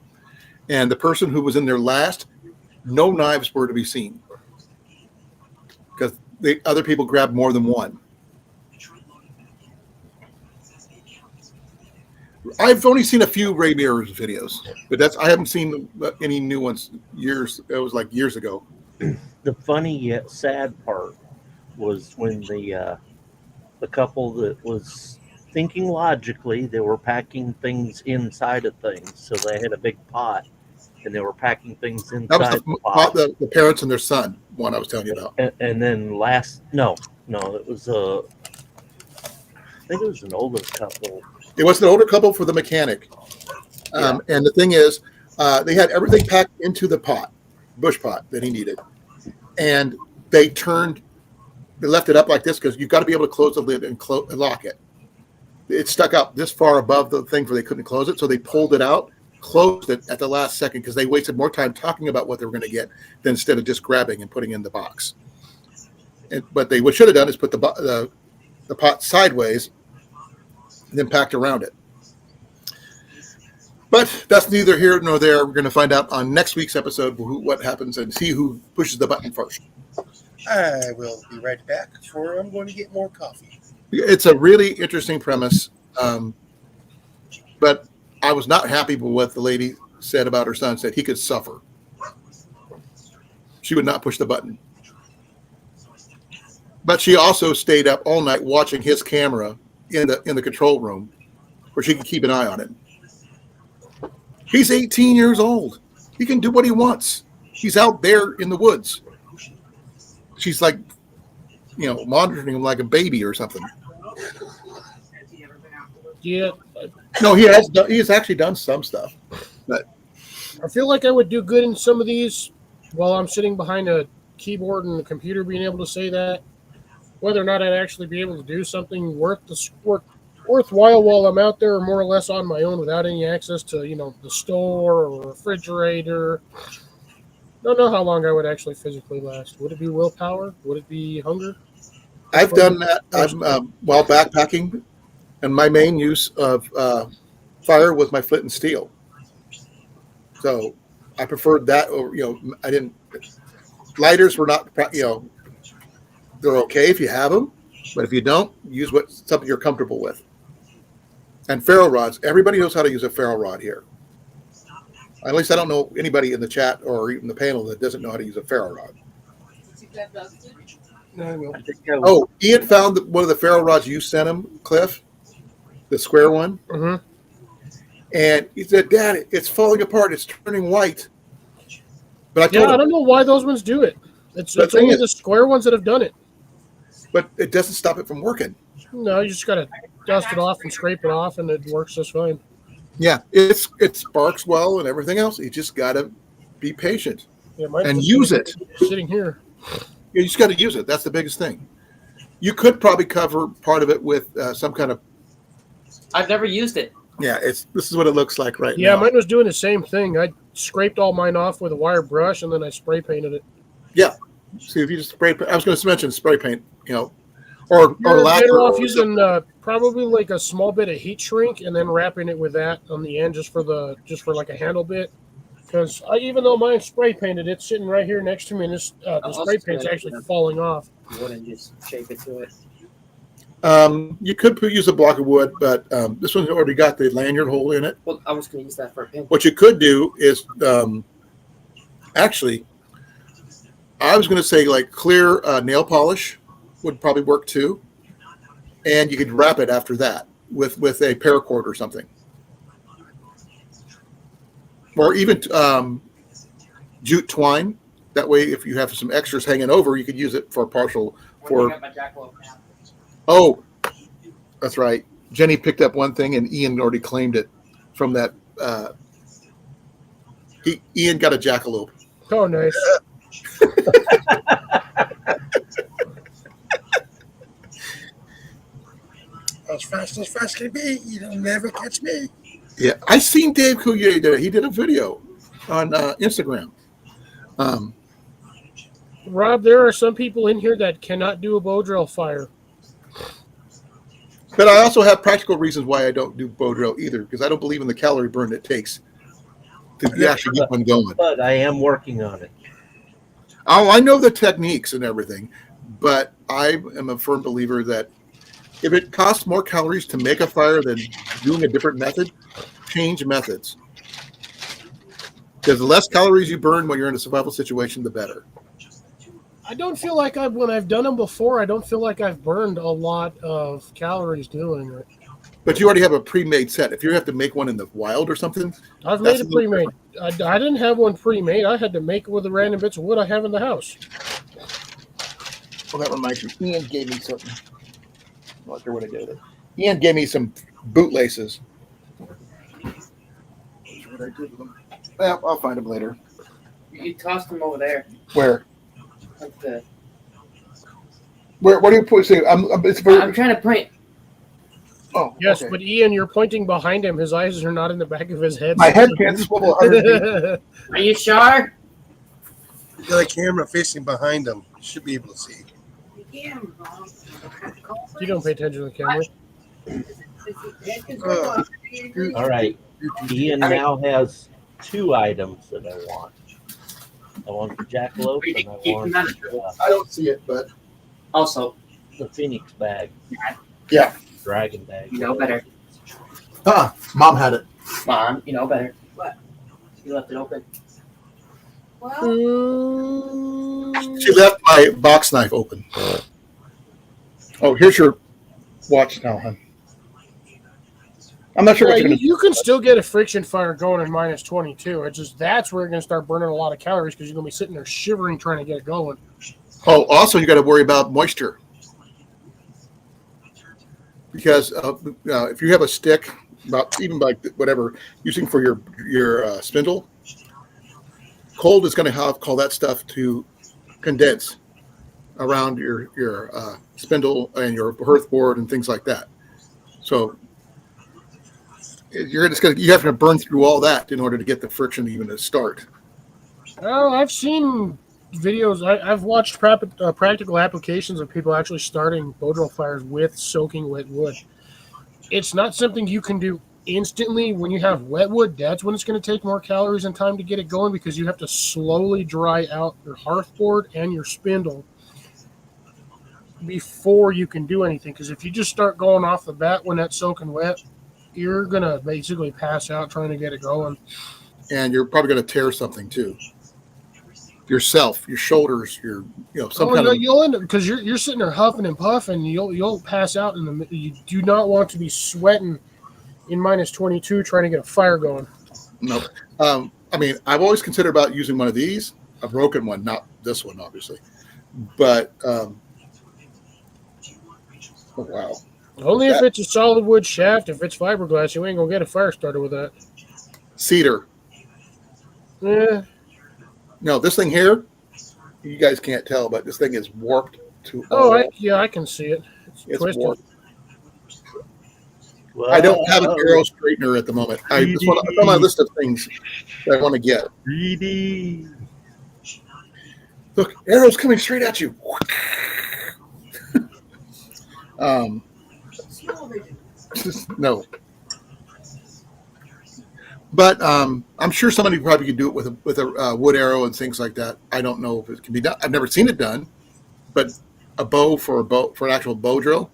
And the person who was in there last, no knives were to be seen because other people grabbed more than one. I've only seen a few Ray Mirrors videos, but I haven't seen any new ones. It was like years ago. The funny yet sad part was when the couple that was thinking logically, they were packing things inside of things. So they had a big pot, and they were packing things inside That was the pot. the parents and their son one I was telling you about. And then it was I think it was an older couple. It was an older couple for the mechanic. And the thing is, they had everything packed into the bush pot that he needed. And they left it up like this because you've got to be able to close the lid and lock it. It stuck out this far above the thing where they couldn't close it. So they pulled it out, closed it at the last second because they wasted more time talking about what they were going to get than instead of just grabbing and putting in the box. But what should have done is put the pot sideways and then packed around it. But that's neither here nor there. We're going to find out on next week's episode what happens and see who pushes the button first. I will be right back for I'm going to get more coffee. It's a really interesting premise, but I was not happy with what the lady said about her son. Said he could suffer. She would not push the button. But she also stayed up all night watching his camera in the control room where she could keep an eye on him. He's 18 years old. He can do what he wants. He's out there in the woods. She's like, monitoring him like a baby or something. Yeah. No, he has actually done some stuff. But I feel like I would do good in some of these while I'm sitting behind a keyboard and a computer being able to say that. Whether or not I'd actually be able to do something worthwhile while I'm out there, or more or less on my own without any access to, the store or refrigerator. Don't know how long I would actually physically last. Would it be willpower? Would it be hunger? I've done that. While backpacking, and my main use of fire was my flint and steel. So I preferred that over, I didn't. Lighters were not, they're okay if you have them, but if you don't, use something you're comfortable with. And ferro rods. Everybody knows how to use a ferro rod here. At least I don't know anybody in the chat or even the panel that doesn't know how to use a ferro rod. No, I will. Oh, Ian found one of the ferro rods you sent him, Cliff, the square one. Mm-hmm. And he said, "Dad, it's falling apart. It's turning white." But I told him, I don't know why those ones do it. It's only the square ones that have done it. but it doesn't stop it from working. No, you just got to dust it off and scrape it off, and it works just fine. Yeah, it sparks well and everything else. You just got to be patient Yeah, mine's and just use it. sitting here. You just got to use it. That's the biggest thing. You could probably cover part of it with some kind of. I've never used it. Yeah, this is what it looks like right Yeah, now. mine was doing the same thing. I scraped all mine off with a wire brush, and then I spray painted it. Yeah. See, if you just spray, I was going to mention spray paint, or You're lacquer. better off or using probably like a small bit of heat shrink, and then wrapping it with that on the end, just for like a handle bit. Because even though mine's spray painted, it's sitting right here next to me, and the I'll spray spray paint's it, actually yeah. falling off. You wouldn't just shape it to it. You could use a block of wood, but this one's already got the lanyard hole in it. Well, I was going to use that for a pin. What you could do is, actually, I was going to say like clear nail polish would probably work too, and you could wrap it after that with a paracord or something, or even jute twine. That way, if you have some extras hanging over, you could use it for partial. Oh, that's right. Jenny picked up one thing, and Ian already claimed it from that. Ian got a jackalope. Oh, nice. As fast can be. You'll never catch me. Yeah, I seen Dave Coulier do it. He did a video on Instagram. Rob, there are some people in here that cannot do a bow drill fire. But I also have practical reasons why I don't do bow drill either, because I don't believe in the calorie burn it takes to actually get one going. But I am working on it. Oh, I know the techniques and everything, but I am a firm believer that if it costs more calories to make a fire than doing a different method, change methods. Because the less calories you burn when you're in a survival situation, the better. I don't feel like when I've done them before, I don't feel like I've burned a lot of calories doing it. But you already have a pre-made set. If you have to make one in the wild or something, I've made it pre-made. I didn't have one pre-made. I had to make it with the random bits of wood I have in the house. well, that reminds me. Ian gave me something. I'm not sure what I did with it. Ian gave me some bootlaces. Not sure what I did with them. Well, I'll find them later. You tossed them over there. Where? Like the, Where? What do you put? Say, I'm trying to point. Oh, Yes, okay. but Ian, you're pointing behind him. His eyes are not in the back of his head. My head can't swivel 100 feet. Are you sure? You got a camera facing behind them. You should be able to see. You don't pay attention to the camera. All right. Ian now has 2 items that I want. I want the jackalope and I want I don't see it, but Also, the phoenix bag. Yeah. Dragon bag. you know better. Mom had it. Mom, you know better. What? You left it open. Well, She left my box knife open. Oh, here's your watch now, hon. I'm not sure Yeah, what you're going to you can still get a friction fire going in minus 22. It's just that's where you're going to start burning a lot of calories because you're going to be sitting there shivering trying to get it going. Oh, also, you got to worry about moisture. Because if you have a stick, even like whatever, using for your spindle, cold is going to call that stuff to condense around your spindle and your hearth board and things like that. So you have to burn through all that in order to get the friction even to start. Oh, I've seen videos. I've watched practical applications of people actually starting bow drill fires with soaking wet wood. It's not something you can do instantly. When you have wet wood, that's when it's going to take more calories and time to get it going because you have to slowly dry out your hearth board and your spindle before you can do anything. Because if you just start going off the bat when that's soaking wet, you're going to basically pass out trying to get it going. And you're probably going to tear something too. Yourself, your shoulders, You'll end up because you're sitting there huffing and puffing. You'll pass out in the. You do not want to be sweating in minus 22 trying to get a fire going. Nope. I mean, I've always considered about using one of these, a broken one, not this one, obviously. But oh wow, Only if it's a solid wood shaft. If it's fiberglass, you ain't gonna get a fire starter with that. Cedar. Yeah. No, this thing here, you guys can't tell, but this thing is warped to Oh, all. I can see it. It's twisted. Warped. I don't have an arrow Whoa, straightener at the moment. It's on my 3D. list of things that I want to get. 3D. Look, arrows coming straight at you. No. But I'm sure somebody probably could do it with a wood arrow and things like that. I don't know if it can be done. I've never seen it done, but a bow for an actual bow drill,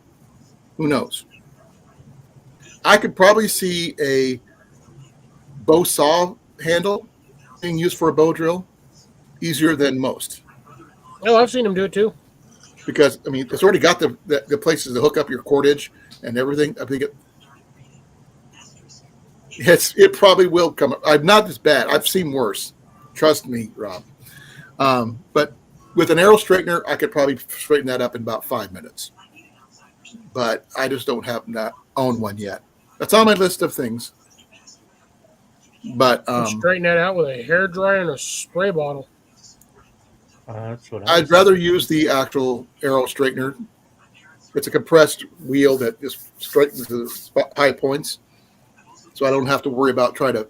who knows? I could probably see a bow saw handle being used for a bow drill easier than most, Oh, I've seen him do it too. because I mean it's already got the places to hook up your cordage and everything. I think it probably will come. I'm not as bad. I've seen worse. Trust me, Rob. But with an arrow straightener, I could probably straighten that up in about 5 minutes. But I just don't own one yet. That's on my list of things. But Straighten that out with a hair dryer and a spray bottle. That's what I'd rather use the actual arrow straightener. It's a compressed wheel that just straightens the high points, so I don't have to worry about trying to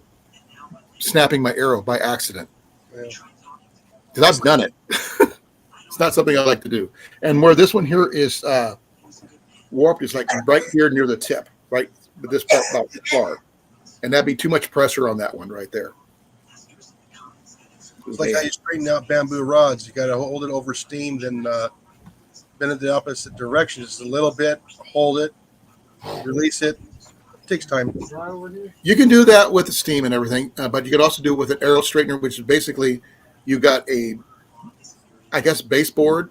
snapping my arrow by accident. Because I've done it. It's not something I like to do. And where this one here is warped is like right here near the tip, right with this part about far, and that'd be too much pressure on that one right there. It's like how you straighten out bamboo rods. You got to hold it over steam, then bend it the opposite direction just a little bit, hold it, release it. It takes time. You can do that with the steam and everything, but you can also do it with an arrow straightener, which is basically you got a, I guess, baseboard,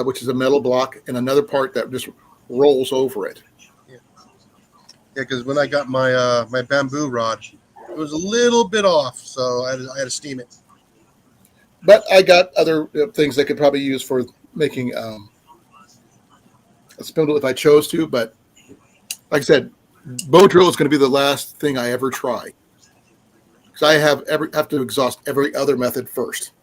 which is a metal block, and another part that just rolls over it. Yeah, because when I got my my bamboo rod, it was a little bit off, so I had to steam it. But I got other things I could probably use for making a spindle if I chose to. But like I said, bow drill is going to be the last thing I ever try, because I have to exhaust every other method first.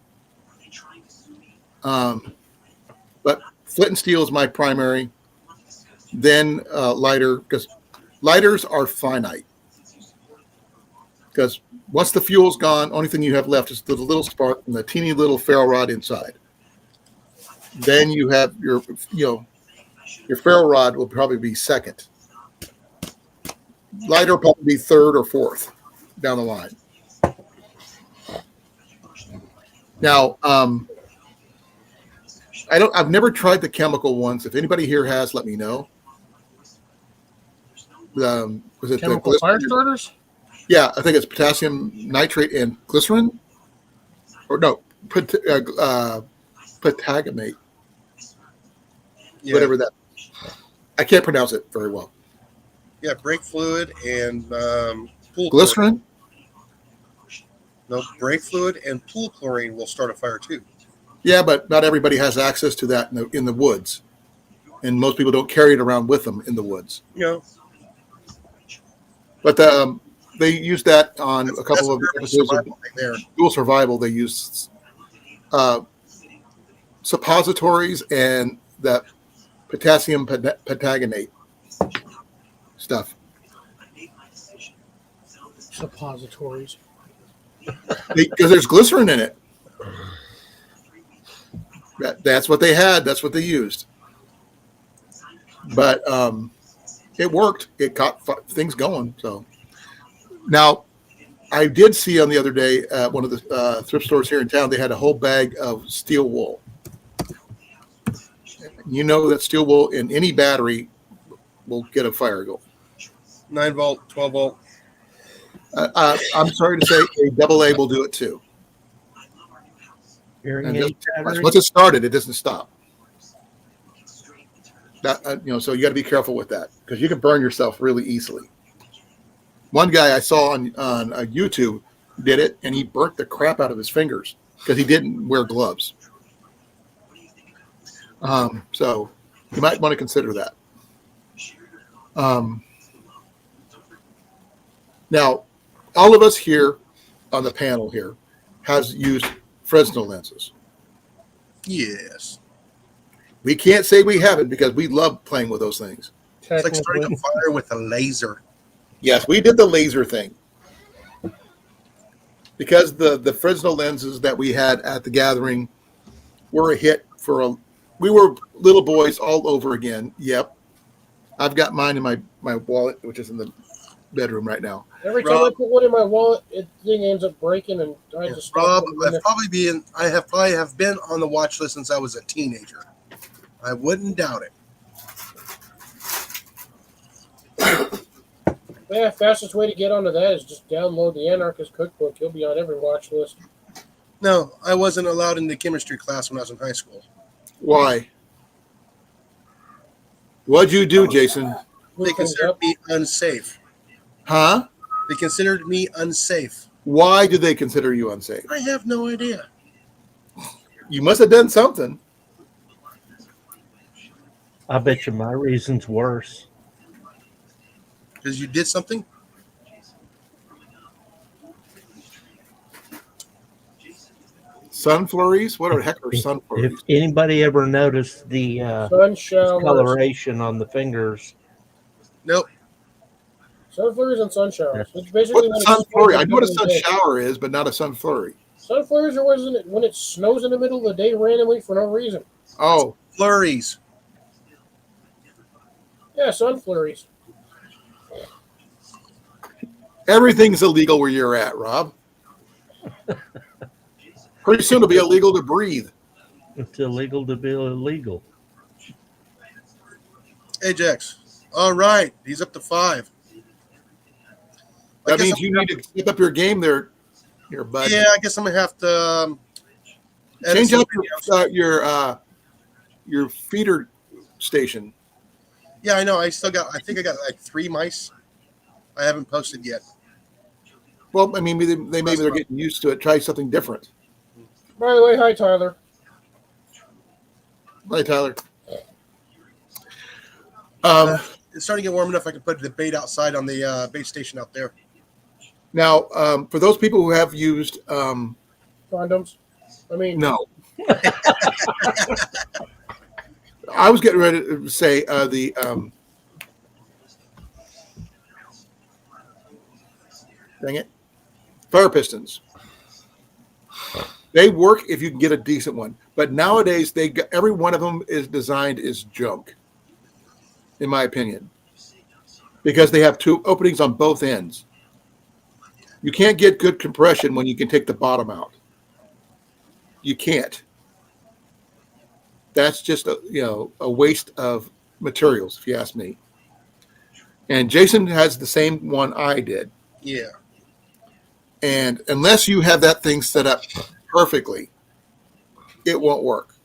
But flint and steel is my primary. Then lighter, because lighters are finite. Because once the fuel's gone, only thing you have left is the little spark and the teeny little ferro rod inside. Then you have your ferro rod will probably be second. Lighter will probably be third or fourth down the line. Now, I've never tried the chemical ones. If anybody here has, let me know. Was it Chemical fire starters? Yeah, I think it's potassium nitrate and glycerin, or no, patagamate, Yeah, whatever that. I can't pronounce it very well. yeah, brake fluid and pool Glycerin. chlorine. No, brake fluid and pool chlorine will start a fire too. Yeah, but not everybody has access to that in the woods, and most people don't carry it around with them in the woods. You know, But they used that on a couple of episodes of there. Dual Survival. They used suppositories and that potassium patagonate stuff. Suppositories. Because there's glycerin in it. That's what they had. That's what they used. But it worked. It got things going. So now, I did see on the other day at one of the thrift stores here in town, they had a whole bag of steel wool. You know that steel wool in any battery will get a fire going. 9-volt, 12-volt. I'm sorry to say, a AA will do it too. Hearing And aid battery? once it started, it doesn't stop. So you got to be careful with that, because you can burn yourself really easily. One guy I saw on YouTube did it, and he burnt the crap out of his fingers because he didn't wear gloves. So you might want to consider that. Um, now, all of us here on the panel here has used Fresnel lenses. Yes. We can't say we haven't because we love playing with those things. It's like starting Technically, a fire with a laser. Yes, we did the laser thing. Because the Fresnel lenses that we had at the gathering were a hit we were little boys all over again. Yep. I've got mine in my wallet, which is in the bedroom right now. every time I Rob- put one in my wallet, it thing ends up breaking, and I Yeah, just stop Rob, putting it in there. I have probably have been on the watch list since I was a teenager. I wouldn't doubt it. Yeah, fastest way to get onto that is just download the Anarchist Cookbook. You'll be on every watch list. No, I wasn't allowed in the chemistry class when I was in high school. Why? What'd you do, Jason? They Look things considered up. me unsafe. Huh? They considered me unsafe. Why do they consider you unsafe? I have no idea. You must have done something. I bet you my reason's worse. Because you did something? Sun flurries? What the heck are sun If flurries? anybody ever noticed the Sun showers. coloration on the fingers, Nope. Sun flurries and sun showers. It's What's basically a when sun it flurry? snows I in know what a the sun middle of the day. shower is, but not a sun flurry. Sun flurries are when it snows in the middle of the day randomly for no reason. Oh, Flurries. Yeah, sun flurries. everything's illegal where you're at, Rob. Pretty soon it'll be illegal to breathe. it's illegal to be illegal. Ajax. All right. He's up to 5. That means you need to keep up your game there, bud. Yeah, I guess I'm going to have to edit Change some up videos. your feeder station. Yeah, I know. I think I got like 3 mice. I haven't posted yet. Well, I mean, maybe they're getting used to it. Try something different. By the way, hi Tyler. Hi, Tyler. It's starting to get warm enough. I can put the bait outside on the bait station out there. Now, for those people who have used, Condoms. I mean, no. I was getting ready to say dang it, fire pistons. They work if you can get a decent one, but nowadays every one of them is designed as junk, in my opinion, because they have 2 openings on both ends. You can't get good compression when you can take the bottom out. You can't. That's just a waste of materials, if you ask me. And Jason has the same one I did. Yeah. And unless you have that thing set up perfectly, it won't work.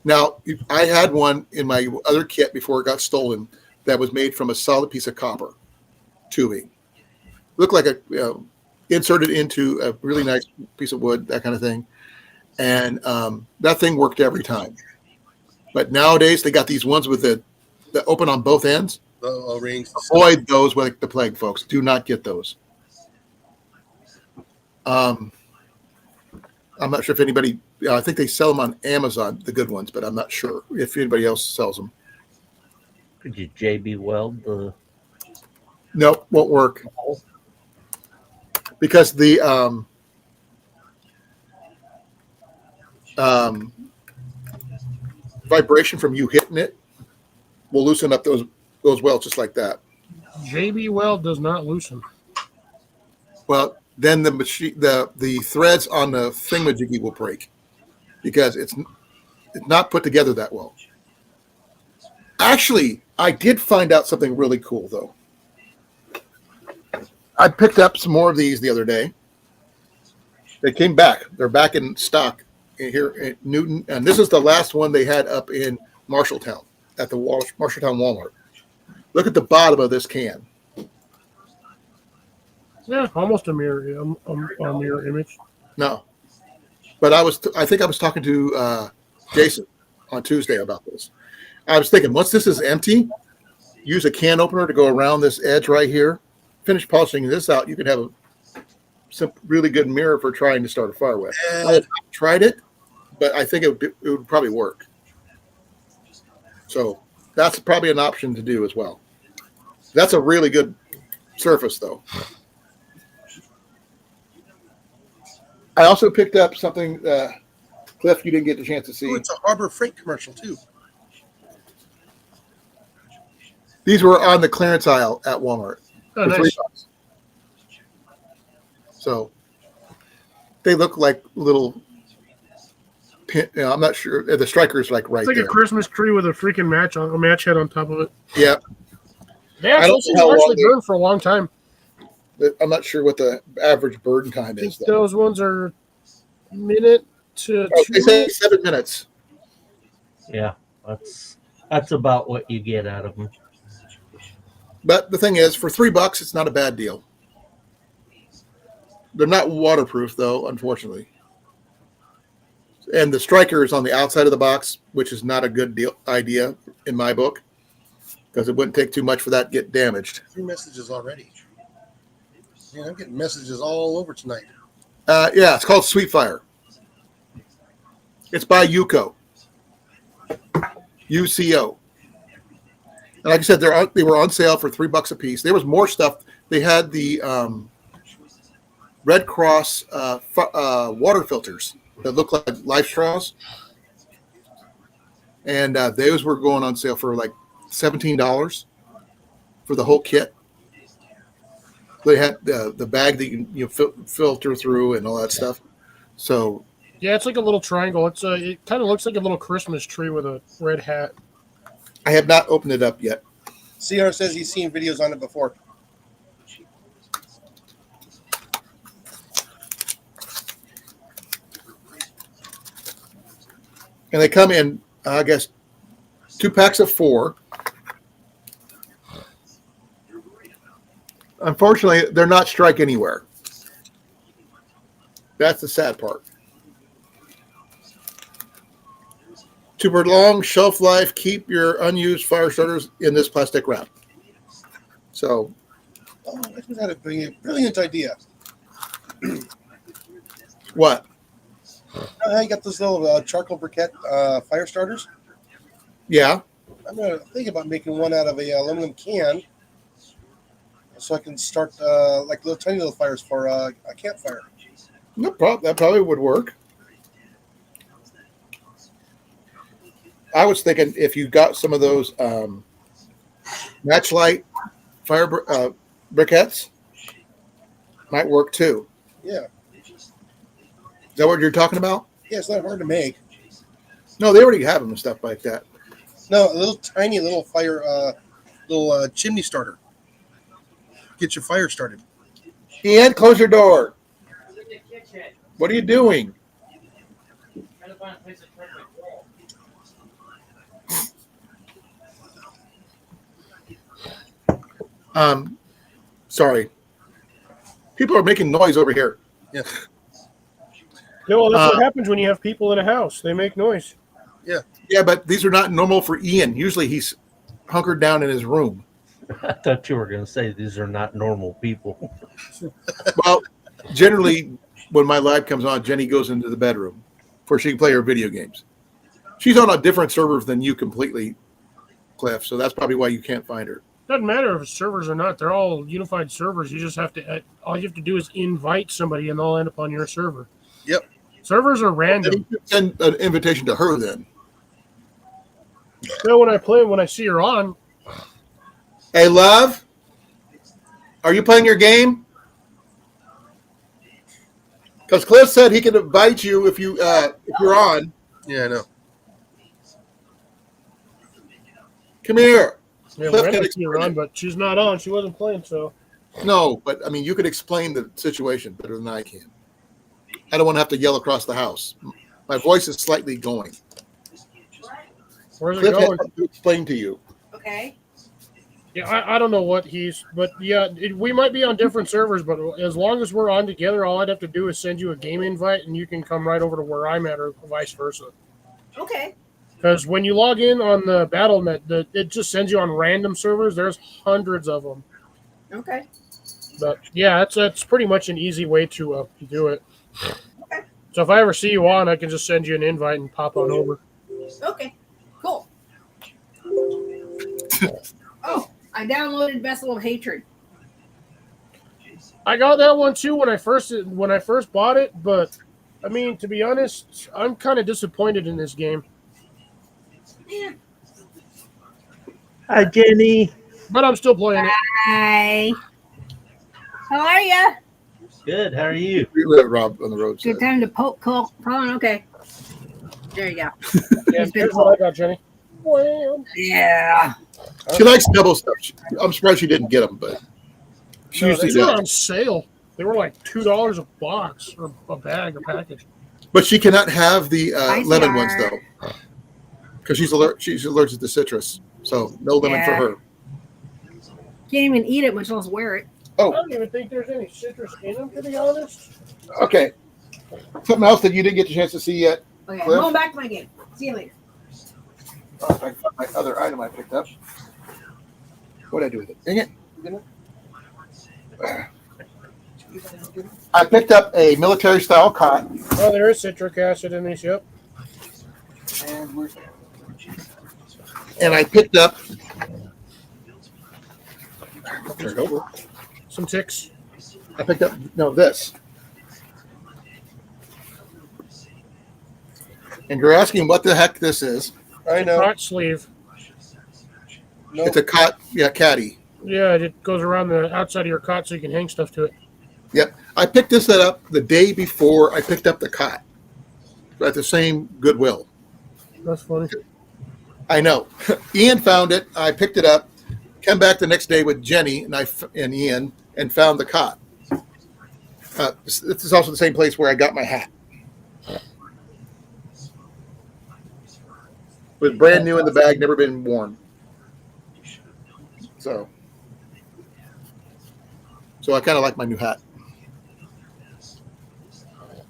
Now, I had one in my other kit before it got stolen that was made from a solid piece of copper tubing. Looked like inserted into a really nice piece of wood, that kind of thing. And that thing worked every time. But nowadays, they got these ones with the open on both ends. The O-rings. Avoid those like the plague, folks. Do not get those. I'm not sure if anybody. I think they sell them on Amazon, the good ones, but I'm not sure if anybody else sells them. Could you JB weld the? Nope, won't work because the vibration from you hitting it will loosen up those welds just like that. JB Weld does not loosen. Well, then the threads on the thingamajiggy will break because it's not put together that well. Actually, I did find out something really cool though. I picked up some more of these the other day. They came back. They're back in stock here in Newton, and this is the last one they had up in Marshalltown at the Marshalltown Walmart. Look at the bottom of this can. Yeah, almost a mirror image. No, but I think I was talking to Jason on Tuesday about this. I was thinking once this is empty, use a can opener to go around this edge right here. Finish polishing this out. You could have a really good mirror for trying to start a fire with. I have not tried it, but I think it would probably work. So that's probably an option to do as well. That's a really good surface, though. I also picked up something, Cliff, you didn't get the chance to see. Ooh, it's a Harbor Freight commercial, too. These were on the clearance aisle at Walmart Oh, for nice. $3. So they look like little pin. I'm not sure. The striker's like right It's like there. a Christmas tree with a freaking match head on top of it. Yeah. They I don't actually know how long they- burn for a long time. I'm not sure what the average burn time I think is. Though. those ones are minute to Oh, 2 they say minutes. 7 minutes. Yeah, that's about what you get out of them. But the thing is, for $3, it's not a bad deal. They're not waterproof, though, unfortunately. And the striker is on the outside of the box, which is not a good idea in my book, because it wouldn't take too much for that to get damaged. 3 messages already. Man, I'm getting messages all over tonight. Yeah, it's called Sweet Fire. It's by UCO. UCO. And like I said, they were on sale for $3 a piece. There was more stuff. They had the Red Cross water filters that look like life straws. And those were going on sale for like $17 for the whole kit. They had the bag that you filter through and all that stuff. So Yeah, it's like a little triangle. It kind of looks like a little Christmas tree with a red hat. I have not opened it up yet. CR says he's seen videos on it before. And they come in, I guess, 2 packs of 4. Unfortunately, they're not strike anywhere. That's the sad part. To prolong shelf life, keep your unused fire starters in this plastic wrap. So, Oh, I just had a brilliant idea. what? You got those little charcoal briquette fire starters? Yeah. I'm going to think about making one out of a aluminum can so I can start like little tiny little fires for a campfire. No problem. That probably would work. I was thinking if you got some of those matchlight fire briquettes, might work too. Yeah. Is that what you're talking about? Yeah, it's not hard to make. No, they already have them and stuff like that. No, a little tiny little fire, little chimney starter. Get your fire started. Ian, close your door. What are you doing? Sorry. People are making noise over here. Yeah. Yeah, well, that's what happens when you have people in a house. They make noise. Yeah, but these are not normal for Ian. Usually he's hunkered down in his room. I thought you were going to say these are not normal people. Well, generally, when my live comes on, Jenny goes into the bedroom where she can play her video games. She's on a different server than you completely, Cliff, so that's probably why you can't find her. Doesn't matter if it's servers or not. They're all unified servers. You just have to. All you have to do is invite somebody, and they'll end up on your server. Yep. Servers are random. Send an invitation to her then. So when I see her on, Hey, love, are you playing your game? Because Cliff said he can invite you if you're on. Yeah, I know. Come here. yeah, Cliff Brenda can can see her explain on, but she's not on. She wasn't playing, so No, but I mean, you could explain the situation better than I can. I don't want to have to yell across the house. My voice is slightly going. where's it Cliff going? had to explain to you. Okay. Yeah, I don't know what but yeah, we might be on different servers, but as long as we're on together, all I'd have to do is send you a game invite, and you can come right over to where I'm at, or vice versa. Okay. Because when you log in on the BattleNet, it just sends you on random servers. There's hundreds of them. Okay. But yeah, that's pretty much an easy way to do it. Okay. So if I ever see you on, I can just send you an invite and pop on over. Okay. Cool. Oh, I downloaded Vessel of Hatred. I got that one too when I first bought it, but I mean, to be honest, I'm kind of disappointed in this game. Yeah. Hi, Jenny. But I'm still playing it. Hi. How are ya? Good. How are you? We let Rob on the road. Good time to poke Colin. Okay. There you go. Yeah, It's been here's what I got, Jenny. Well, Yeah. She likes double stuff. I'm surprised she didn't get them, but she no, usually they were does. on sale. They were like $2 a box or a bag or package. But she cannot have the Hi, lemon ones Ciara. though, because she's allergic to citrus. So no lemon for Yeah. her. Can't even eat it, much less wear it. I Oh, don't even think there's any citrus in them, to be honest. okay. Something else that you didn't get a chance to see yet. Okay, I'm Cliff? going back to my game. See you later. Oh, I found my other item I picked up. What did I do with it? Dang it. I picked up a military style cot. Oh, there is citric acid in these, yep. And I picked up. Turn it over. Some ticks. I picked up this. And you're asking what the heck this is. I know. Cot sleeve. It's a cot, caddy. Yeah, it goes around the outside of your cot so you can hang stuff to it. Yep. I picked this up the day before I picked up the cot at the same Goodwill. That's funny. I know. Ian found it. I picked it up. Came back the next day with Jenny and Ian and found the cot. This is also the same place where I got my hat. It was brand new in the bag, never been worn. So I kind of like my new hat.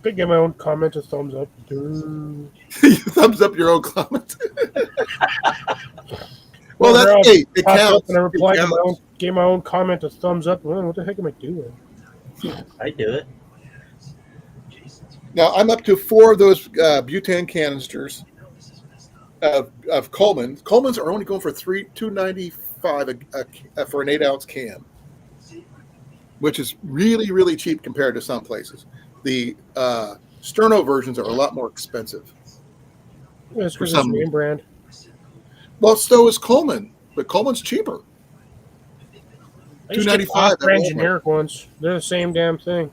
Could give my own comment a thumbs up. Dude. Thumbs up your own comment. Well, that's hey, it counts. And I replied It to counts. gave my own comment a thumbs up. Well, what the heck am I doing? I do it. Now I'm up to 4 of those butane canisters of Coleman. Coleman's are only going for $2.95 for an 8-ounce can, which is really, really cheap compared to some places. The Sterno versions are a lot more expensive. Yeah, it's For because it's some- name brand. Well, so is Coleman, but Coleman's cheaper. I used to get $2.95 at off-brand Walmart. generic ones. They're the same damn thing.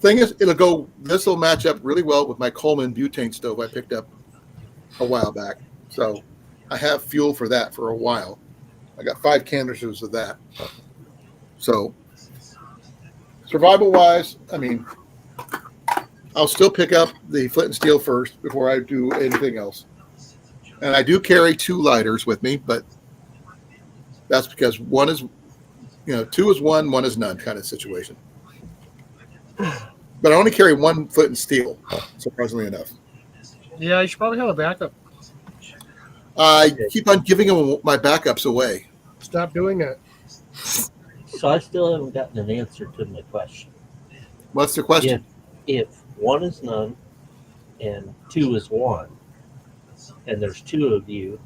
Thing is, this will match up really well with my Coleman butane stove I picked up a while back. So I have fuel for that for a while. I got 5 canisters of that. So survival wise, I mean, I'll still pick up the flint and steel first before I do anything else. And I do carry 2 lighters with me, but that's because 1 is, 2 is 1, 1 is none kind of situation. But I only carry 1 flint and steel, surprisingly enough. Yeah, you should probably have a backup. I keep on giving them my backups away. Stop doing that. So I still haven't gotten an answer to my question. What's the question? If 1 is none and 2 is 1, and there's 2 of you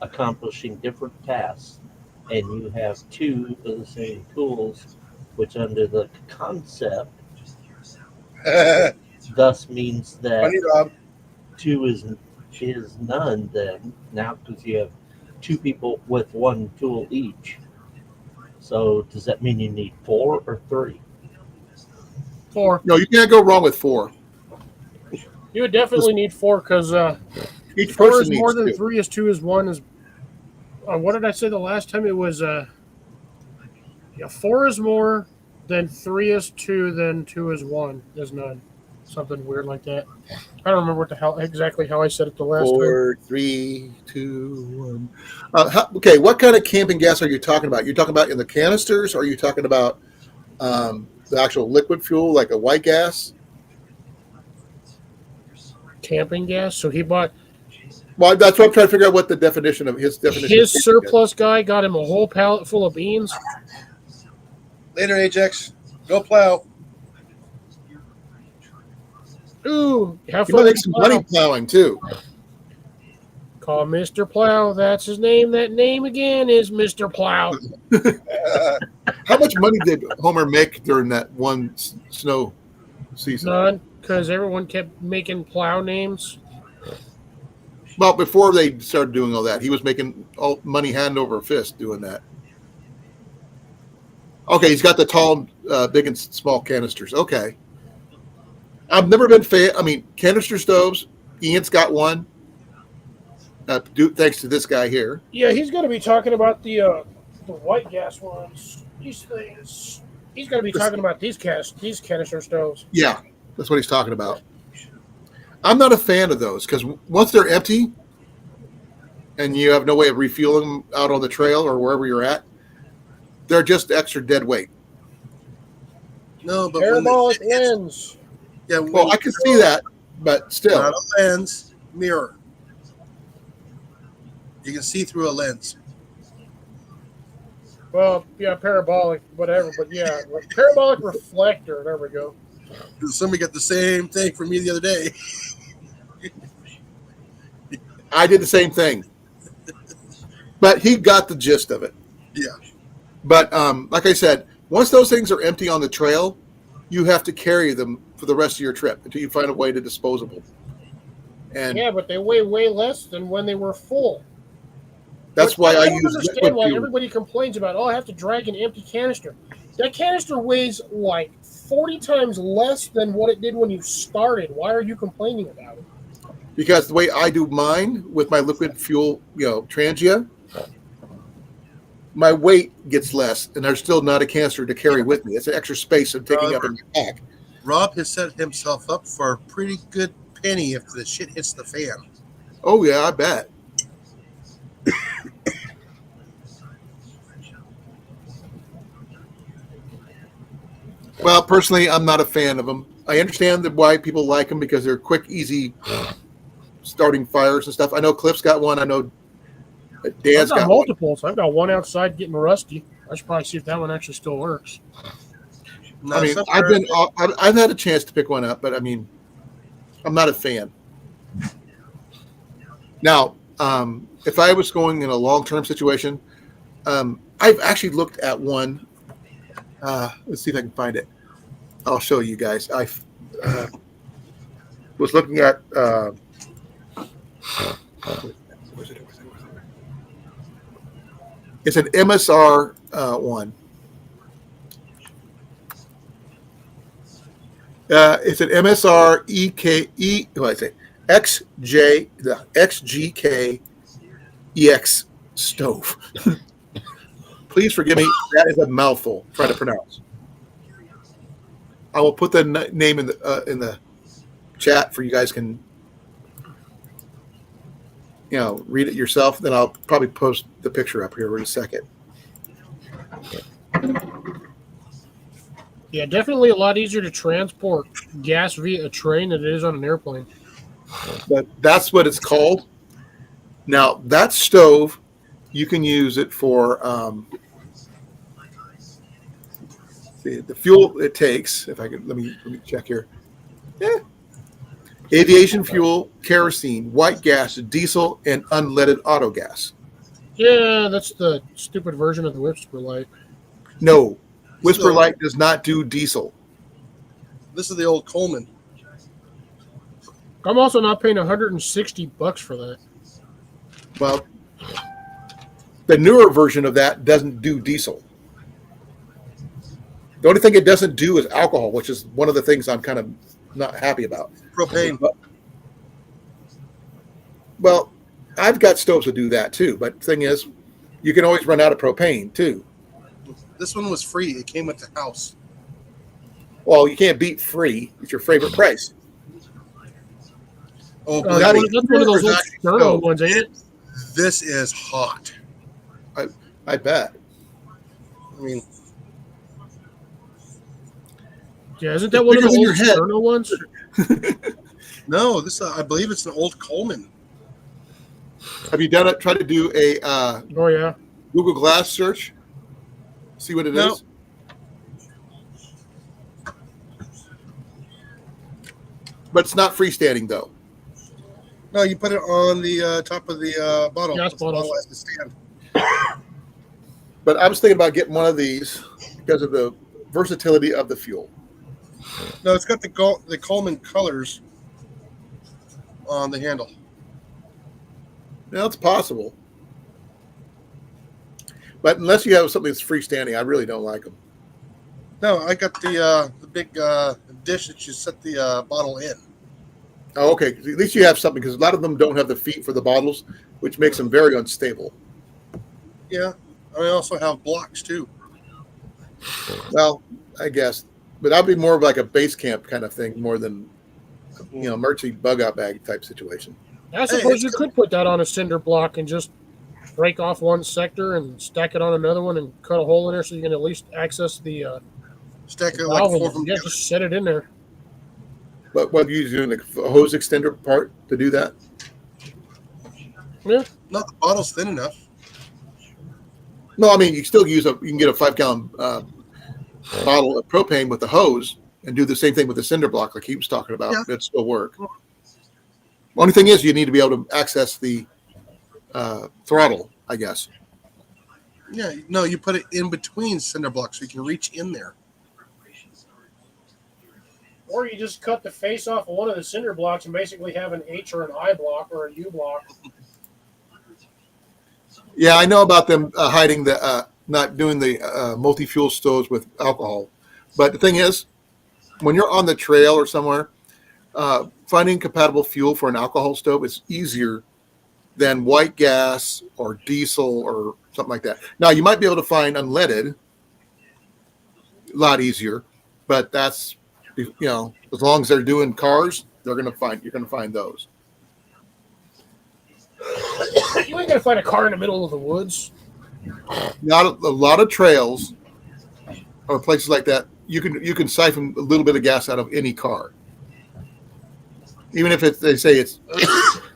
accomplishing different tasks, and you have 2 of the same tools, which under the concept thus means that Funny, Rob. 2 is none then now because you have 2 people with 1 tool each. So does that mean you need 4 or 3? 4. No, you can't go wrong with 4. You would definitely need 4 because Each 4 person is needs more than 2. 3 is 2 is 1 is. What did I say the last time? It was 4 is more, then 3 is 2, then 2 is 1 is none. Something weird like that. I don't remember what the hell exactly how I said it the last time. 4, 3, 2, 1. Okay, what kind of camping gas are you talking about? You're talking about in the canisters, or are you talking about the actual liquid fuel, like a white gas? Camping gas. So he bought Well, that's what I'm trying to figure out what the definition of his definition. His of surplus guy got him a whole pallet full of beans. Later, Ajax. Go plow. Ooh, have He fun might with make some the plow. money plowing too. Call Mr. Plow. That's his name. That name again is Mr. Plow. How much money did Homer make during that one snow season? None, because everyone kept making plow names. Well, before they started doing all that, he was making all money hand over fist doing that. Okay, he's got the tall, big and small canisters. Okay. I've never been canister stoves. Ian's got one. Thanks to this guy here. Yeah, he's going to be talking about the white gas ones. These things. He's going to be talking about these canister stoves. Yeah, that's what he's talking about. I'm not a fan of those because once they're empty and you have no way of refueling them out on the trail or wherever you're at, they're just extra dead weight. No, but Parabolic lens. Yeah, Well, I can see that, but still. Not a lens, mirror. You can see through a lens. Well, yeah, parabolic, whatever. But yeah, parabolic reflector. There we go. Somebody got the same thing from me the other day. I did the same thing. But he got the gist of it. Yeah. But like I said, once those things are empty on the trail, you have to carry them for the rest of your trip until you find a way to dispose of them. And Yeah, but they weigh way less than when they were full. that's why I don't use understand liquid why fuel. everybody complains about, I have to drag an empty canister. That canister weighs like 40 times less than what it did when you started. Why are you complaining about it? Because the way I do mine with my liquid fuel, Trangia, my weight gets less, and there's still not a canister to carry with me. It's an extra space I'm taking up in my pack. Rob has set himself up for a pretty good penny if the shit hits the fan. Oh, yeah, I bet. Well, personally, I'm not a fan of them. I understand why people like them because they're quick, easy starting fires and stuff. I know Cliff's got one. I know Dan's I've got got one. multiples. I've got one outside getting rusty. I should probably see if that one actually still works. No, I mean, I've had a chance to pick one up, but I mean, I'm not a fan. Now, if I was going in a long-term situation, I've actually looked at one. Let's see if I can find it. I'll show you guys. I was looking at. It's an MSR one. It's an MSR EKE. What I say? XGK EX stove. Please forgive me. That is a mouthful. Try to pronounce. I will put the name in the chat for you guys can read it yourself. Then I'll probably post the picture up here in a second. Yeah, definitely a lot easier to transport gas via a train than it is on an airplane. But that's what it's called. Now that stove, you can use it for the fuel it takes. If I could, let me check here. Yeah. Aviation fuel, kerosene, white gas, diesel, and unleaded auto gas. Yeah, that's the stupid version of the Whisper Light. No, Whisper Light does not do diesel. This is the old Coleman. I'm also not paying $160 for that. Well, the newer version of that doesn't do diesel. The only thing it doesn't do is alcohol, which is one of the things I'm kind of not happy about. Propane. Well, I've got stoves that do that too, but the thing is, you can always run out of propane too. This one was free. It came with the house. Well, you can't beat free. It's your favorite price. Oh, That believe is- me, That's one of those old actually Sterno stove. ones, ain't it? this is hot. I bet. I mean, Yeah, isn't that one of the bigger than old your head. Sterno ones? no, this I believe it's an old Coleman. Have you done it? Try to do a Oh yeah. Google Glass search. See what it No. is. But it's not freestanding though. No, you put it on the top of the bottle. Gas The bottles. bottle has to stand. But I was thinking about getting one of these because of the versatility of the fuel. No, it's got the Coleman colors on the handle. Now it's possible. But unless you have something that's freestanding, I really don't like them. No, I got the big dish that you set the bottle in. Oh, okay. At least you have something because a lot of them don't have the feet for the bottles, which makes them very unstable. Yeah, I also have blocks too. Well, I guess. But that'd be more of like a base camp kind of thing more than, emergency bug out bag type situation. I suppose you could put that on a cinder block and just break off one sector and stack it on another one and cut a hole in there so you can at least access the Stack it valve. like 4 And, from yeah, together. just set it in there. But what you using a hose extender part to do that? Yeah. Not the bottle's thin enough. No, I mean you still you can get a 5-gallon bottle of propane with the hose and do the same thing with the cinder block like he was talking about. Yeah. It'd still work. Only thing is you need to be able to access the throttle, I guess. Yeah, no, you put it in between cinder blocks so you can reach in there. Or you just cut the face off of one of the cinder blocks and basically have an H or an I block or a U block. Yeah, I know about them hiding the not doing the multi-fuel stoves with alcohol. But the thing is, when you're on the trail or somewhere, finding compatible fuel for an alcohol stove is easier than white gas or diesel or something like that. Now, you might be able to find unleaded a lot easier, but that's, as long as they're doing cars, you're going to find those. You ain't gonna find a car in the middle of the woods. Not a lot of trails or places like that. You can siphon a little bit of gas out of any car, even if they say it's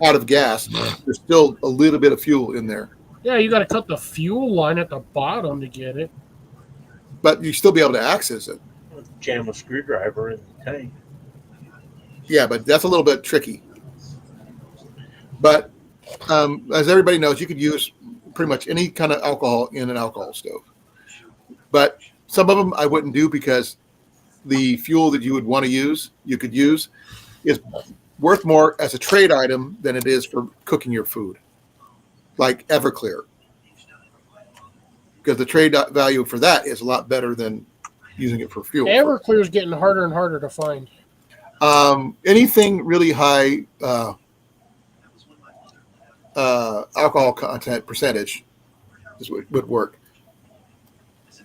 out of gas. There's still a little bit of fuel in there, Yeah, you got to cut the fuel line at the bottom to get it. but you still be able to access it. Jam a screwdriver in the tank. Yeah, but that's a little bit tricky. But as everybody knows, you could use pretty much any kind of alcohol in an alcohol stove. But some of them I wouldn't do because the fuel that you would want to use, is worth more as a trade item than it is for cooking your food, like Everclear. Because the trade value for that is a lot better than using it for fuel. Everclear is getting harder and harder to find. Anything really high alcohol content percentage would work.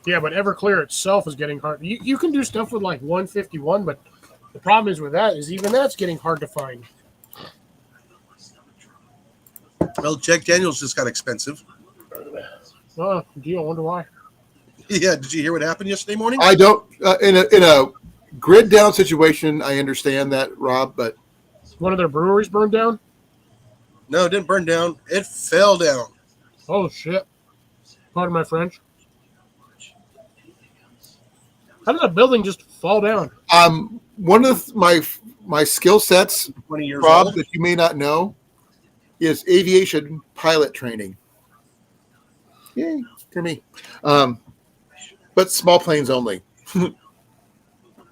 Yeah, but Everclear itself is getting hard. You can do stuff with like 151, but the problem is with that is even that's getting hard to find. Well, Jack Daniels just got expensive. Oh, gee, I wonder why. Yeah, did you hear what happened yesterday morning? I don't in a grid down situation. I understand that, Rob, but One of their breweries burned down? No, it didn't burn down. It fell down. Oh, shit. Pardon my French. How did a building just fall down? one of my skill sets, 20 years Rob, old. that you may not know, is aviation pilot training. Yay, for me. But small planes only.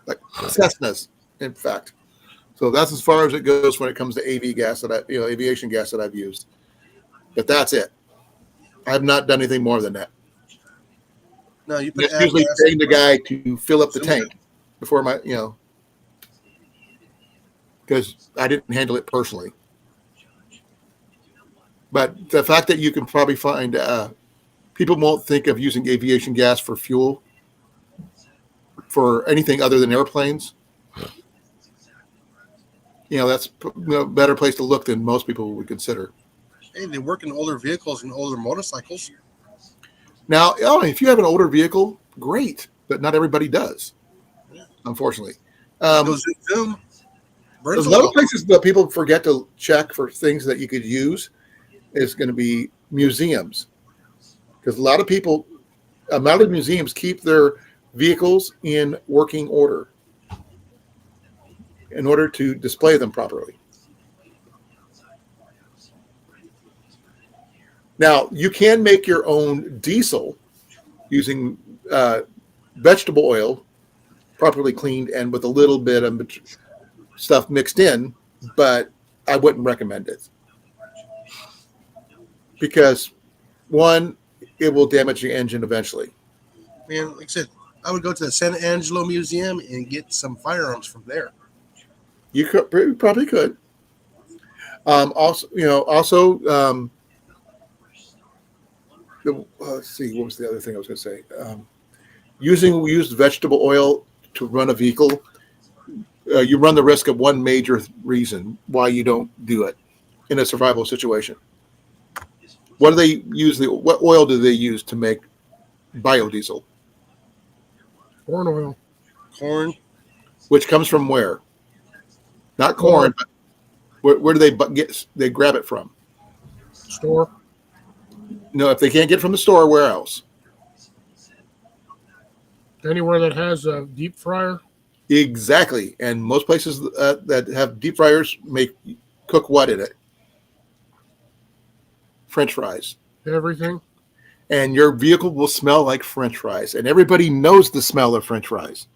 Like Cessnas, in fact. So that's as far as it goes when it comes to aviation gas that I've used. But that's it. I have not done anything more than that. No, you put It's usually gas paying the guy to fill up the tank before because I didn't handle it personally. But the fact that you can probably find people won't think of using aviation gas for fuel for anything other than airplanes. That's a better place to look than most people would consider. Hey, they work in older vehicles and older motorcycles. Now, if you have an older vehicle, great, but not everybody does, unfortunately. Go zoom. Burns There's a a lot of little. places that people forget to check for things that you could use. is going to be museums, because a lot of museums keep their vehicles in working order in order to display them properly. Now, you can make your own diesel using vegetable oil, properly cleaned and with a little bit of stuff mixed in, but I wouldn't recommend it. Because, one, it will damage the engine eventually. Man, like I said, I would go to the San Angelo Museum and get some firearms from there. You probably could. Let's see, what was the other thing I was going to say? Using used vegetable oil to run a vehicle, you run the risk of one major reason why you don't do it in a survival situation. What oil do they use to make biodiesel? Corn oil. Corn. Which comes from where? Not corn, but where do they grab it from? Store. No, if they can't get it from the store, where else? Anywhere that has a deep fryer. Exactly. And most places that have deep fryers cook what in it? French fries. Everything. And your vehicle will smell like French fries. And everybody knows the smell of French fries.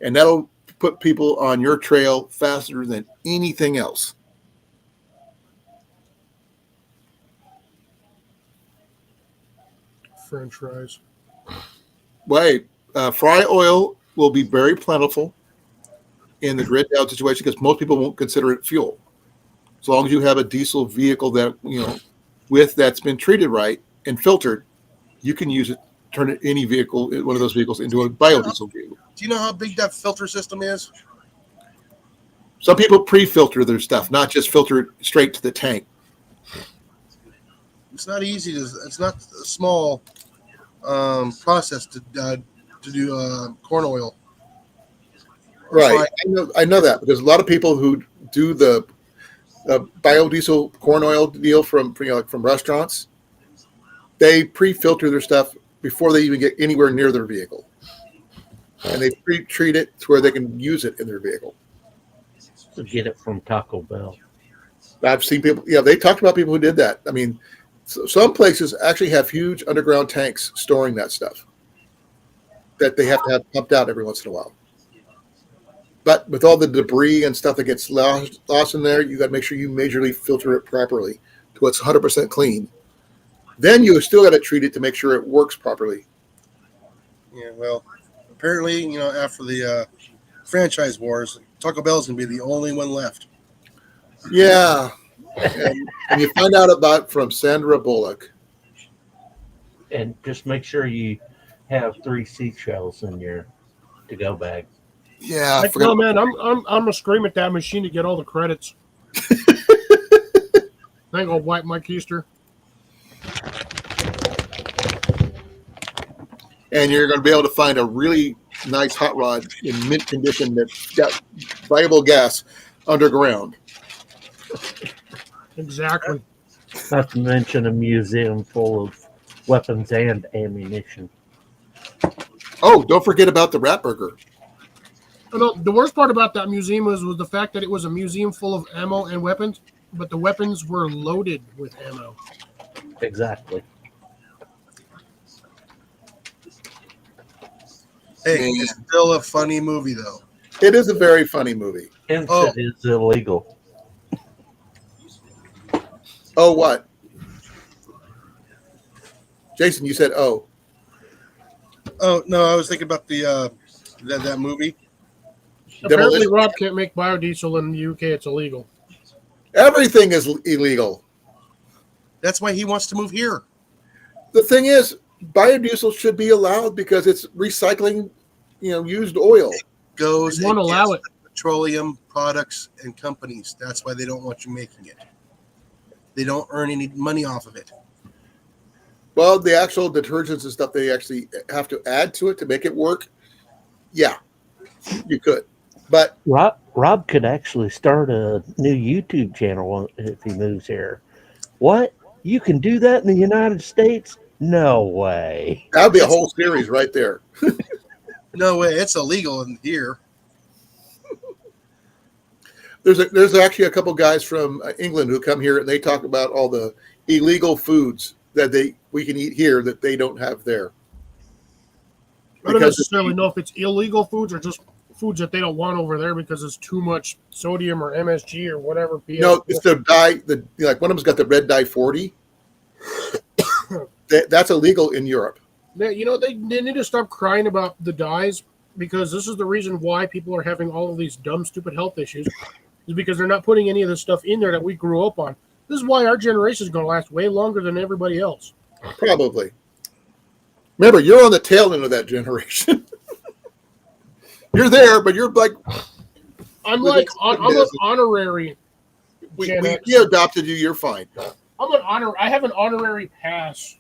And that'll put people on your trail faster than anything else. French fries. Wait, fry oil will be very plentiful in the grid down situation because most people won't consider it fuel. As long as you have a diesel vehicle that's been treated right and filtered, you can use it, turn it one of those vehicles into a biodiesel vehicle. Do you know how big that filter system is? Some people pre-filter their stuff, not just filter it straight to the tank. It's not easy. It's not a small process to do corn oil. Right. I know that because a lot of people who do the biodiesel corn oil deal from restaurants, they pre-filter their stuff before they even get anywhere near their vehicle. And they pre-treat it to where they can use it in their vehicle. So get it from Taco Bell. I've seen people, they talked about people who did that. I mean, some places actually have huge underground tanks storing that stuff that they have to have pumped out every once in a while. But with all the debris and stuff that gets lost in there, you got to make sure you majorly filter it properly to it's 100% clean. Then you still got to treat it to make sure it works properly. Yeah, well, apparently, after the franchise wars, Taco Bell is going to be the only one left. Yeah. And you find out about from Sandra Bullock. And just make sure you have 3 seashells in your to-go bag. Yeah, Like, no, man, I'm gonna scream at that machine to get all the credits. I ain't gonna wipe my keister. And you're going to be able to find a really nice hot rod in mint condition that's got viable gas underground. Exactly. Not to mention a museum full of weapons and ammunition. Oh, don't forget about the rat burger. The worst part about that museum was the fact that it was a museum full of ammo and weapons, but the weapons were loaded with ammo. Exactly. Hey, it's still a funny movie, though. It is a very funny movie. Hence it is illegal. Oh, what? Jason, you said oh. Oh, no, I was thinking about the that movie. Apparently, Demolition. Rob can't make biodiesel in the UK. It's illegal. Everything is illegal. That's why he wants to move here. The thing is, biodiesel should be allowed because it's recycling, used oil. Goes They won't allow it. Petroleum products and companies. That's why they don't want you making it. They don't earn any money off of it. Well, the actual detergents and stuff they actually have to add to it to make it work. Yeah, you could. But Rob could actually start a new YouTube channel if he moves here. What? You can do that in the United States? No way. That would be a whole series right there. No way, it's illegal in here. There's actually a couple guys from England who come here and they talk about all the illegal foods that we can eat here that they don't have there. I don't Because necessarily know if it's illegal foods or just foods that they don't want over there because it's too much sodium or MSG or whatever. no, it's the dye. Like one of them's got the red dye 40. That's illegal in Europe. They need to stop crying about the dyes because this is the reason why people are having all of these dumb, stupid health issues is because they're not putting any of the stuff in there that we grew up on. This is why our generation is going to last way longer than everybody else. Probably. Remember, you're on the tail end of that generation. You're there, but you're like I'm an honorary. we Gen X. adopted you. You're fine. I have an honorary pass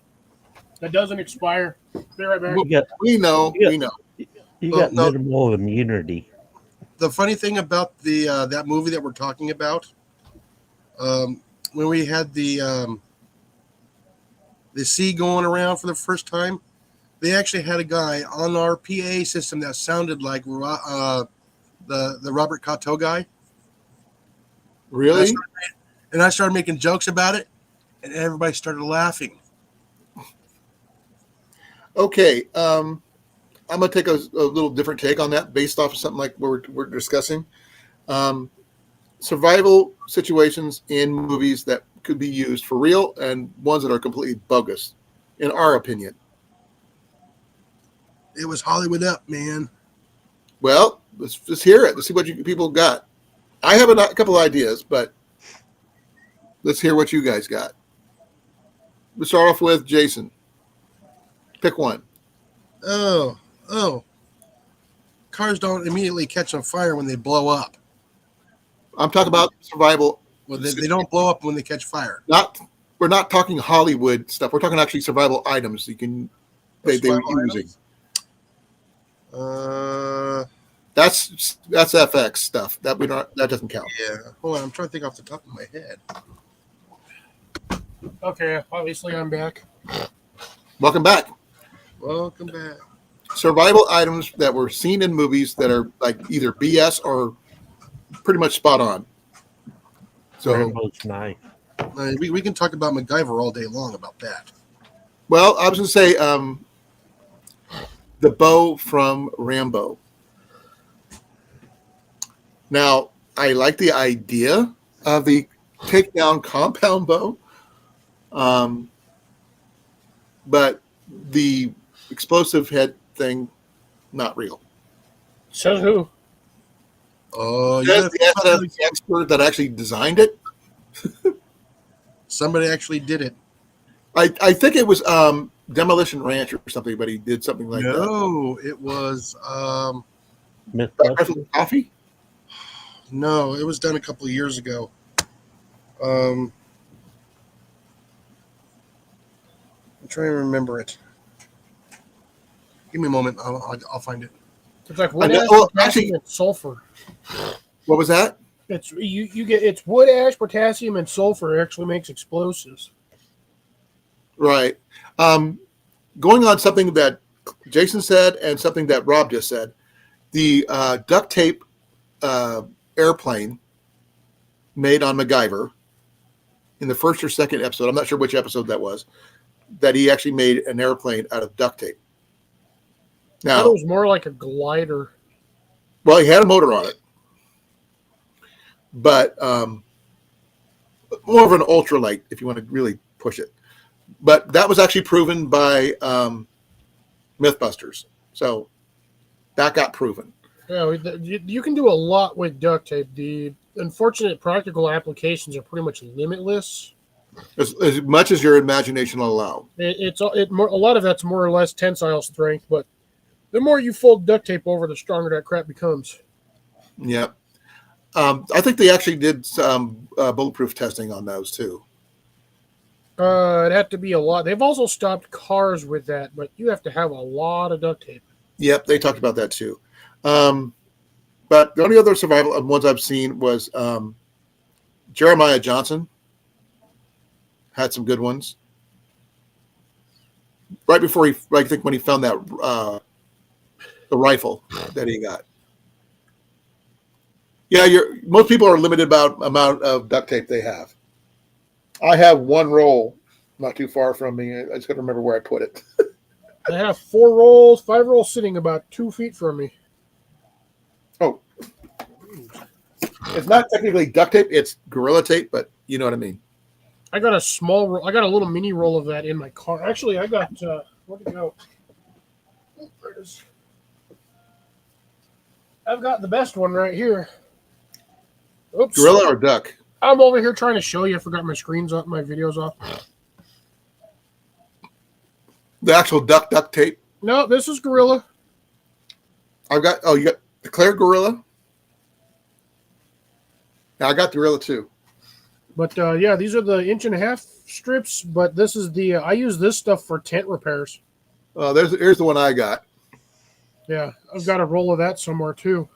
that doesn't expire. Be right back. We know. Yeah. We know. You Well, got no. minimal immunity. The funny thing about the that movie that we're talking about, when we had the sea going around for the first time, they actually had a guy on our PA system that sounded like the Robert Cato guy. Really? And I started making jokes about it, and everybody started laughing. Okay. I'm going to take a little different take on that based off of something like we're discussing. Survival situations in movies that could be used for real and ones that are completely bogus, in our opinion. It was Hollywood up, man. Well, let's hear it. Let's see what people got. I have a couple ideas, but let's hear what you guys got. Let's start off with Jason. Pick one. Oh. Cars don't immediately catch on fire when they blow up. I'm talking about survival. Well, they don't blow up when they catch fire. We're not talking Hollywood stuff. We're talking actually survival items you can they were Survival using. items? That's FX stuff. That doesn't count. Yeah. Hold on, I'm trying to think off the top of my head. Okay, obviously I'm back. Welcome back. Welcome back. Survival items that were seen in movies that are like either BS or pretty much spot on. So, Rambo's knife. We can talk about MacGyver all day long about that. well, I was going to say the bow from Rambo. Now, I like the idea of the takedown compound bow, but the explosive head thing, not real. Says who? Oh, That's the expert that actually designed it. somebody actually did it. I think it was Demolition Ranch or something, but he did something like that. No, it was Mythbusters. Coffee? no, it was done a couple of years ago. I'm trying to remember it. Give me a moment. I'll find it. It's like wood know- ash, well, potassium, actually- and sulfur. What was that? It's it's wood ash, potassium, and sulfur actually makes explosives. Right. Going on something that Jason said and something that Rob just said, the duct tape airplane made on MacGyver in the first or second episode, I'm not sure which episode that was, that he actually made an airplane out of duct tape. I thought it Now, was more like a glider. well, he had a motor on it, but more of an ultralight if you want to really push it. But that was actually proven by Mythbusters. So that got proven. Yeah, you can do a lot with duct tape. The unfortunate practical applications are pretty much limitless. As much as your imagination will allow. A lot of that's more or less tensile strength, but the more you fold duct tape over, the stronger that crap becomes. Yeah. I think they actually did some bulletproof testing on those too. It'd have to be a lot. They've also stopped cars with that, but you have to have a lot of duct tape. Yep, they talked about that too. But the only other survival ones I've seen was Jeremiah Johnson had some good ones. Right before I think when he found that the rifle that he got. Yeah, most people are limited about amount of duct tape they have. I have one roll, not too far from me. I just got to remember where I put it. I have 5 rolls sitting about 2 feet from me. Oh, it's not technically duct tape; it's Gorilla Tape, but you know what I mean. I got a small roll. I got a little mini roll of that in my car. Actually, I got where'd it go? Oh, there it is. I've got the best one right here. Oops. Gorilla or duck? I'm over here trying to show you. I forgot my screen's off, my video's off. The actual duct tape. No, this is Gorilla. I've got. Oh, you got the clear Gorilla. Now I got the Gorilla too. But yeah, these are the 1.5-inch strips. But this is the I use this stuff for tent repairs. Here's the one I got. Yeah, I've got a roll of that somewhere too.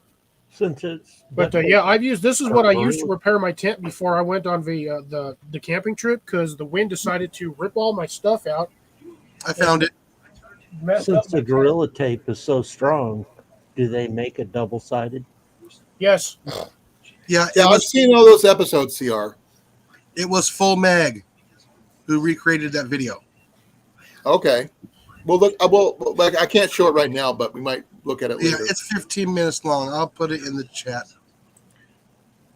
Since it's But yeah, I've used this is what I used to repair my tent before I went on the camping trip because the wind decided to rip all my stuff out. I found it. Messed since up my the Gorilla Tape is so strong, do they make it double-sided? Yes. Yeah, Yeah, I've seen all those episodes, CR. it was Full Mag who recreated that video. Okay. Well, look. Like I can't show it right now, but we might look at it Yeah, later. it's 15 minutes long. I'll put it in the chat.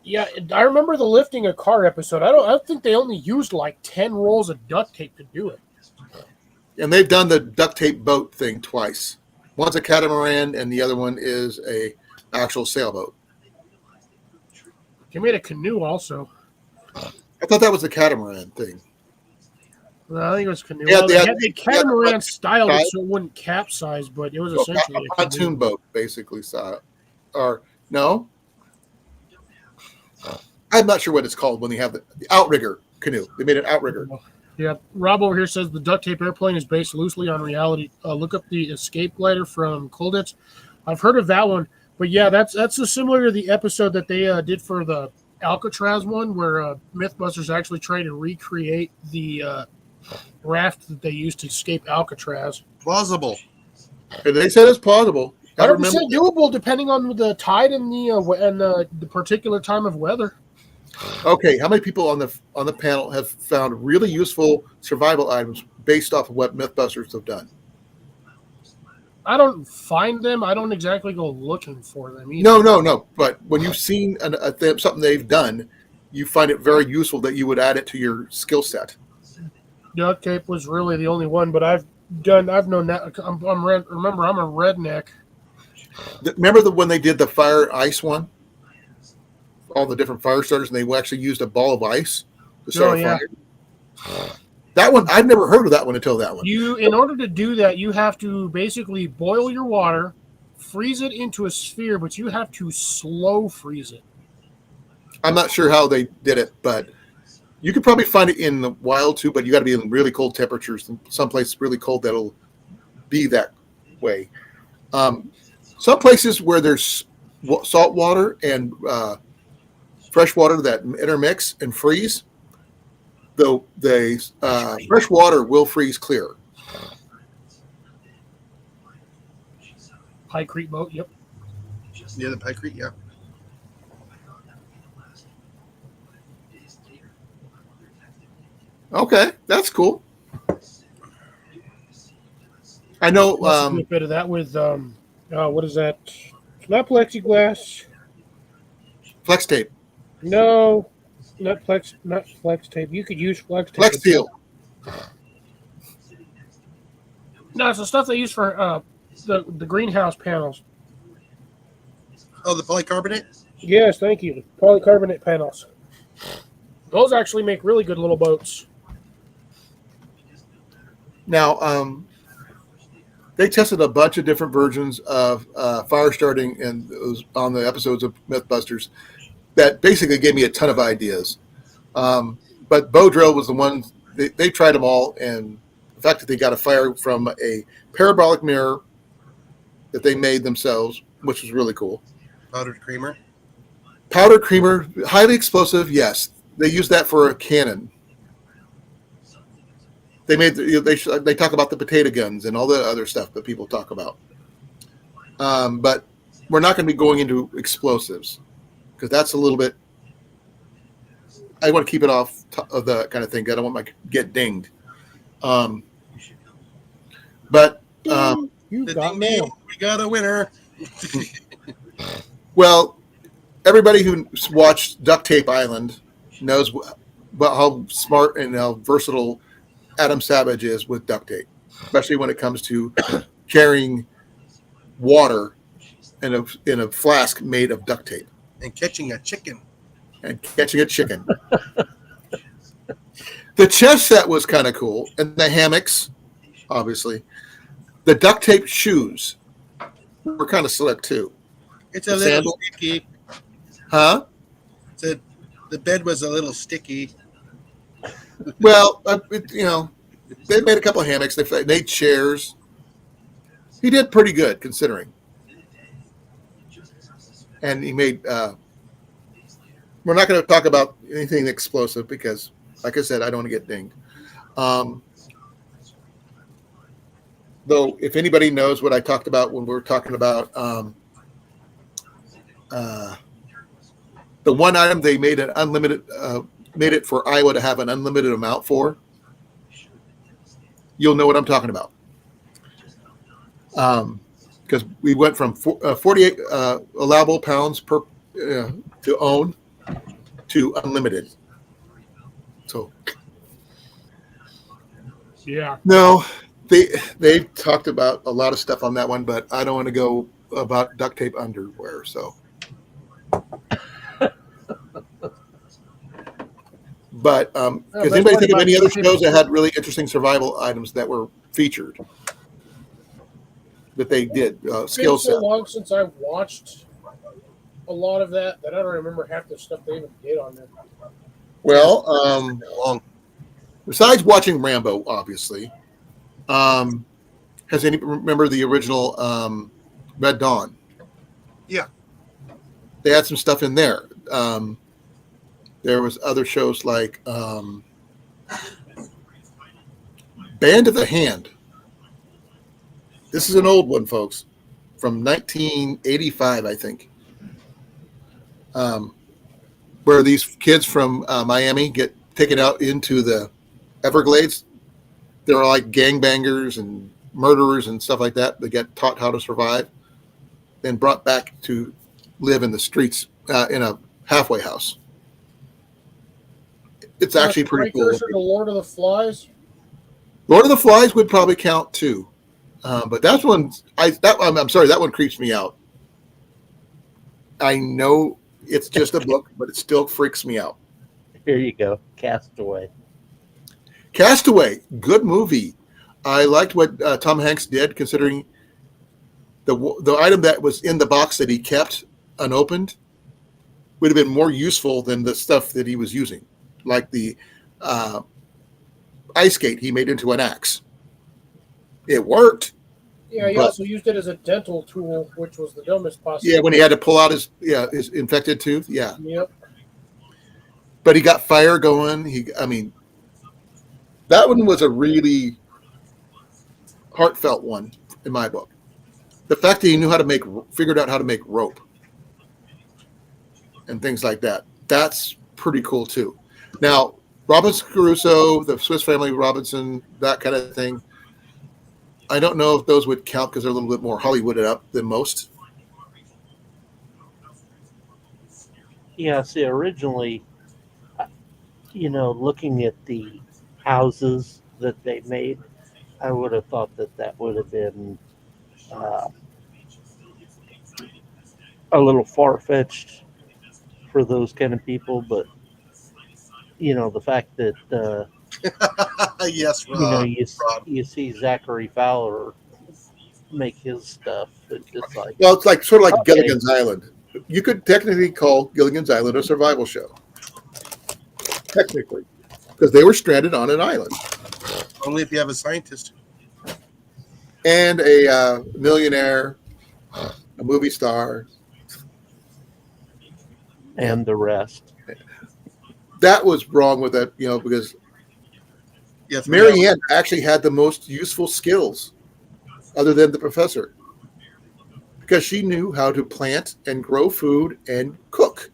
Yeah, I remember the lifting a car episode. I think they only used like 10 rolls of duct tape to do it. And they've done the duct tape boat thing twice. One's a catamaran, and the other one is a actual sailboat. They made a canoe also. I thought that was the catamaran thing. Well, I think it was canoe. Yeah, Well, they had- the catamaran styled right? it so it wouldn't capsize, but it was So, essentially a a pontoon canoe. boat, basically. Or no, I'm not sure what it's called when they have the outrigger canoe. They made an outrigger. Yeah, Rob over here says the duct tape airplane is based loosely on reality. Look up the escape glider from Colditz. I've heard of that one, but yeah, that's so similar to the episode that they did for the Alcatraz one, where MythBusters actually tried to recreate the raft that they used to escape Alcatraz. Plausible. And they said it's plausible. I remember 100% doable, depending on the tide and the particular time of weather. Okay, how many people on the panel have found really useful survival items based off of what MythBusters have done? I don't find them. I don't exactly go looking for them either. No. But when you've seen something they've done, you find it very useful that you would add it to your skill set. Duct tape was really the only one, but I've known that. Remember, I'm a redneck. Remember when they did the fire ice one? All the different fire starters, and they actually used a ball of ice to start a fire. That one, I've never heard of that one until that one. In order to do that, you have to basically boil your water, freeze it into a sphere, but you have to slow freeze it. I'm not sure how they did it, but you could probably find it in the wild too, but you got to be in really cold temperatures. Someplace really cold that'll be that way. Some places where there's salt water and fresh water that intermix and freeze, though the fresh water will freeze clear. Pie Creek boat, yep. Yeah, the Pie Creek, yeah. Okay, that's cool. I know. Let's do a bit of that with what is that? It's not plexiglass. Flex tape, No, not flex tape. You could use flex tape. flex steel. No, it's the stuff they use for the greenhouse panels. Oh, the polycarbonate? Yes, thank you. Polycarbonate panels. Those actually make really good little boats. Now, they tested a bunch of different versions of fire starting, and it was on the episodes of MythBusters that basically gave me a ton of ideas. But bow drill was the one they tried them all, and the fact that they got a fire from a parabolic mirror that they made themselves, which was really cool. Powdered creamer? Powdered creamer, highly explosive. Yes, they used that for a cannon. they talk about the potato guns and all the other stuff that people talk about. But we're not going to be going into explosives because that's a little bit. I want to keep it off of the kind of thing. I don't want my get dinged. But You The got ding mail. ding, we got a winner. well, everybody who watched Duct Tape Island knows about how smart and how versatile Adam Savage is with duct tape, especially when it comes to carrying water in a flask made of duct tape And catching a chicken. and catching a chicken. The chess set was kind of cool, and the hammocks, obviously. The duct tape shoes were kind of slick too. It's a The little sandal? sticky. Huh? The bed was a little sticky. Well, they made a couple of hammocks. They made chairs. He did pretty good considering. And he made. We're not going to talk about anything explosive because, like I said, I don't want to get dinged. Though, if anybody knows what I talked about when we were talking about the one item they made an unlimited, made it for Iowa to have an unlimited amount for, you'll know what I'm talking about. Because we went from 48 allowable pounds per to own to unlimited. So Yeah. no, they talked about a lot of stuff on that one, but I don't want to go about duct tape underwear. So, but does anybody think of any other shows that had really interesting survival items that were featured that they did skill It's been set? so long since I've watched a lot of that I don't remember half the stuff they even did on there. Well, Long. besides watching Rambo, obviously, has any remember the original Red Dawn? Yeah. They had some stuff in there. There was other shows like Band of the Hand. This is an old one, folks, from 1985, I think, where these kids from Miami get taken out into the Everglades. They're like gangbangers and murderers and stuff like that. They get taught how to survive, then brought back to live in the streets in a halfway house. It's actually pretty cool. Precursor to Lord of the Flies. Lord of the Flies would probably count too, but that's one. I'm sorry, that one creeps me out. I know it's just a book, but it still freaks me out. Here you go. Castaway. Castaway, good movie. I liked what Tom Hanks did, considering the item that was in the box that he kept unopened would have been more useful than the stuff that he was using, like the ice skate he made into an axe. It worked. Yeah, he But- also used it as a dental tool, which was the dumbest possible. Yeah, when he had to pull out his infected tooth. Yeah, Yep. but he got fire going. That one was a really heartfelt one in my book. The fact that he figured out how to make rope and things like that. That's pretty cool too. Now, Robinson Crusoe, the Swiss Family Robinson, that kind of thing. I don't know if those would count because they're a little bit more Hollywooded up than most. Yeah, see, originally, looking at the houses that they made, I would have thought that would have been a little far-fetched for those kind of people, but the fact that Yes, Rob. you see Zachary Fowler make his stuff, it's just like, Well, it's like sort of like Okay. Gilligan's Island. You could technically call Gilligan's Island a survival show. Technically, because they were stranded on an island. Only if you have a scientist. And a millionaire, a movie star. and the rest. That was wrong with that, because Yeah, 3 hours. Mary Ann actually had the most useful skills other than the professor because she knew how to plant and grow food and cook.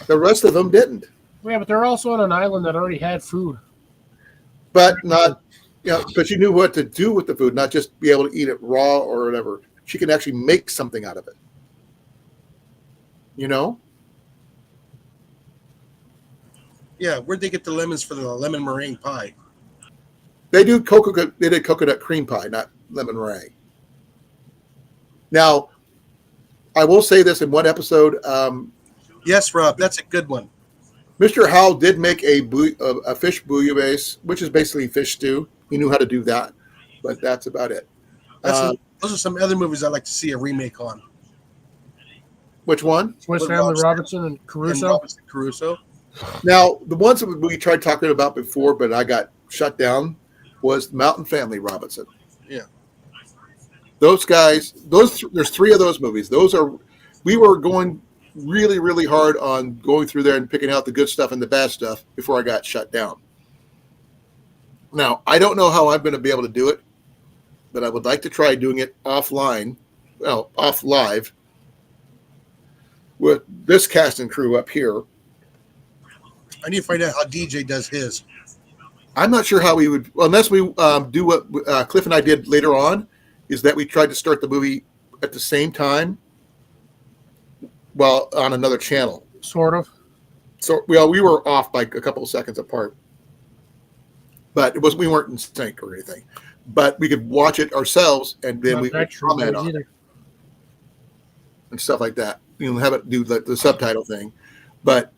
The rest of them didn't, Yeah, but they're also on an island that already had food. but not, but she knew what to do with the food, not just be able to eat it raw or whatever. She can actually make something out of it. You know? Yeah, where'd they get the lemons for the lemon meringue pie? They did coconut cream pie, not lemon meringue. Now, I will say this in one episode, Yes, Rob, that's a good one. Mr. Howell did make a fish bouillabaisse, which is basically fish stew. He knew how to do that, but that's about it. Those are some other movies I'd like to see a remake on. Which one? Swiss With Family Robinson Robinson and And Caruso. Robinson Crusoe. Now, the ones that we tried talking about before, but I got shut down, was Mountain Family Robinson. Yeah. Those guys, there's 3 of those movies. We were going really, really hard on going through there and picking out the good stuff and the bad stuff before I got shut down. Now, I don't know how I'm going to be able to do it, but I would like to try doing it off live with this cast and crew up here. I need to find out how DJ does his. I'm not sure how we would, unless we do what Cliff and I did later on, is that we tried to start the movie at the same time, while on another channel. Sort of. So, we were off by a couple of seconds apart, but we weren't in sync or anything. But we could watch it ourselves, and then we could comment on it and stuff like that. Have it do the subtitle thing. But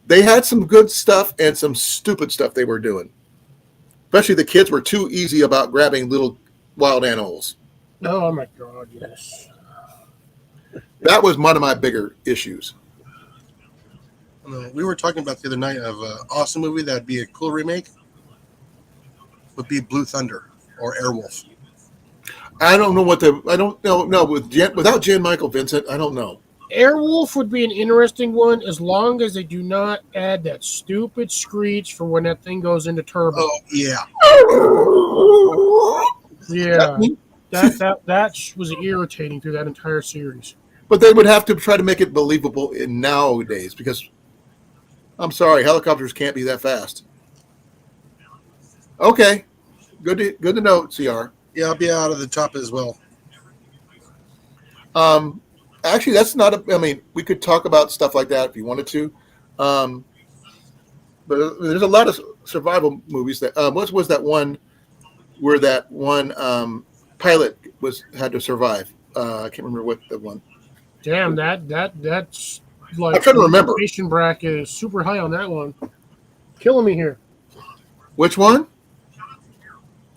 they had some good stuff and some stupid stuff they were doing. Especially the kids were too easy about grabbing little wild animals. Oh my God, yes. That was one of my bigger issues. We were talking about the other night of an awesome movie that'd be a cool remake. Would be Blue Thunder or Airwolf. I don't know without Jan Michael Vincent, I don't know. Airwolf would be an interesting one as long as they do not add that stupid screech for when that thing goes into turbo. Oh yeah. Yeah. That was irritating through that entire series. But they would have to try to make it believable in nowadays because, I'm sorry, helicopters can't be that fast. Okay, good to know, CR. Yeah, I'll be out of the top as well. Actually, that's not we could talk about stuff like that if you wanted to. But there's a lot of survival movies that, what was that one where that one pilot had to survive? I can't remember what the one. Damn, that's like I'm trying to remember. The patient bracket is super high on that one. Killing me here. Which one?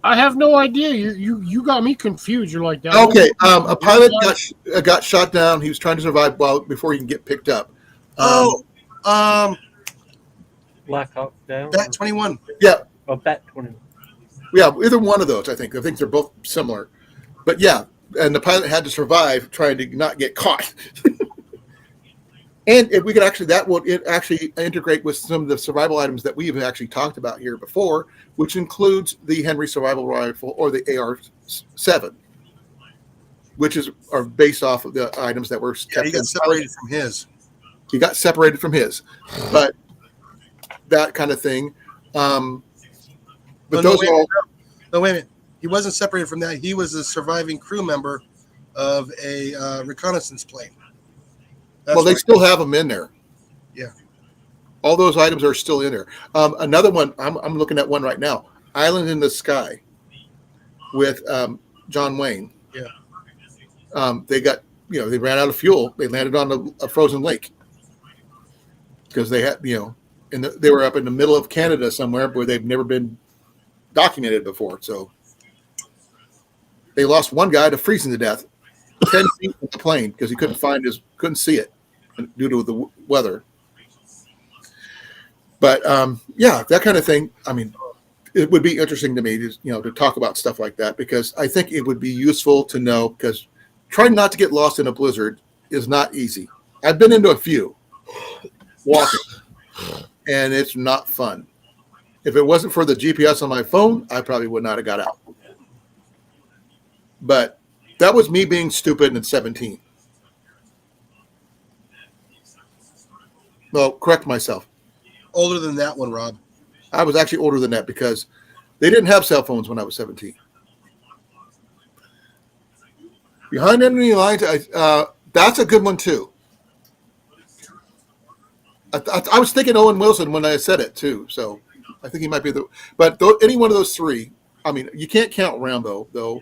I have no idea. You got me confused. You're like that. Okay, a pilot got shot down. He was trying to survive before he can get picked up. Black Hawk Down. Bat 21. Yeah. Oh, Bat 21. Yeah, either one of those. I think they're both similar. But yeah, and the pilot had to survive trying to not get caught. And if we could that would actually integrate with some of the survival items that we've actually talked about here before, which includes the Henry survival rifle or the AR-7, which are based off of the items that were. Yeah, he got separated from his. He got separated from his, but that kind of thing. But those are all. No, wait a minute. He wasn't separated from that. He was a surviving crew member of a reconnaissance plane. They still have them in there. Yeah. All those items are still in there. Another one, I'm looking at one right now. Island in the Sky with John Wayne. Yeah. They got, they ran out of fuel. They landed on a frozen lake because they had, they were up in the middle of Canada somewhere where they've never been documented before. So they lost one guy to freezing to death 10 feet from the plane because he couldn't see it due to the weather. But that kind of thing. It would be interesting to me to talk about stuff like that because I think it would be useful to know because trying not to get lost in a blizzard is not easy. I've been into a few walking, and it's not fun. If it wasn't for the GPS on my phone, I probably would not have got out. But that was me being stupid at 17. Well, correct myself. Older than that one, Rob. I was actually older than that because they didn't have cell phones when I was 17. Behind Enemy Lines, that's a good one too. I was thinking Owen Wilson when I said it too, so I think he might be the. But any one of those three, I mean, you can't count Rambo though.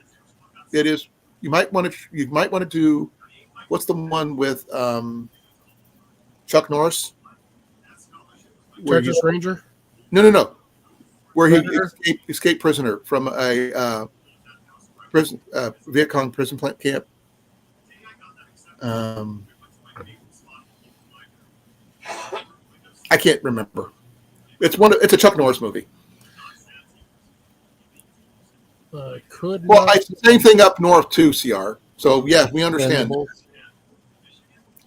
It is you might want to do. What's the one with Chuck Norris? Texas Ranger. No. Where he Predator? escaped prisoner from a prison, Viet Cong prison camp. I can't remember. It's a Chuck Norris movie. Could Well, not. it's the same thing up north too, CR. So yeah, we understand. Expendables.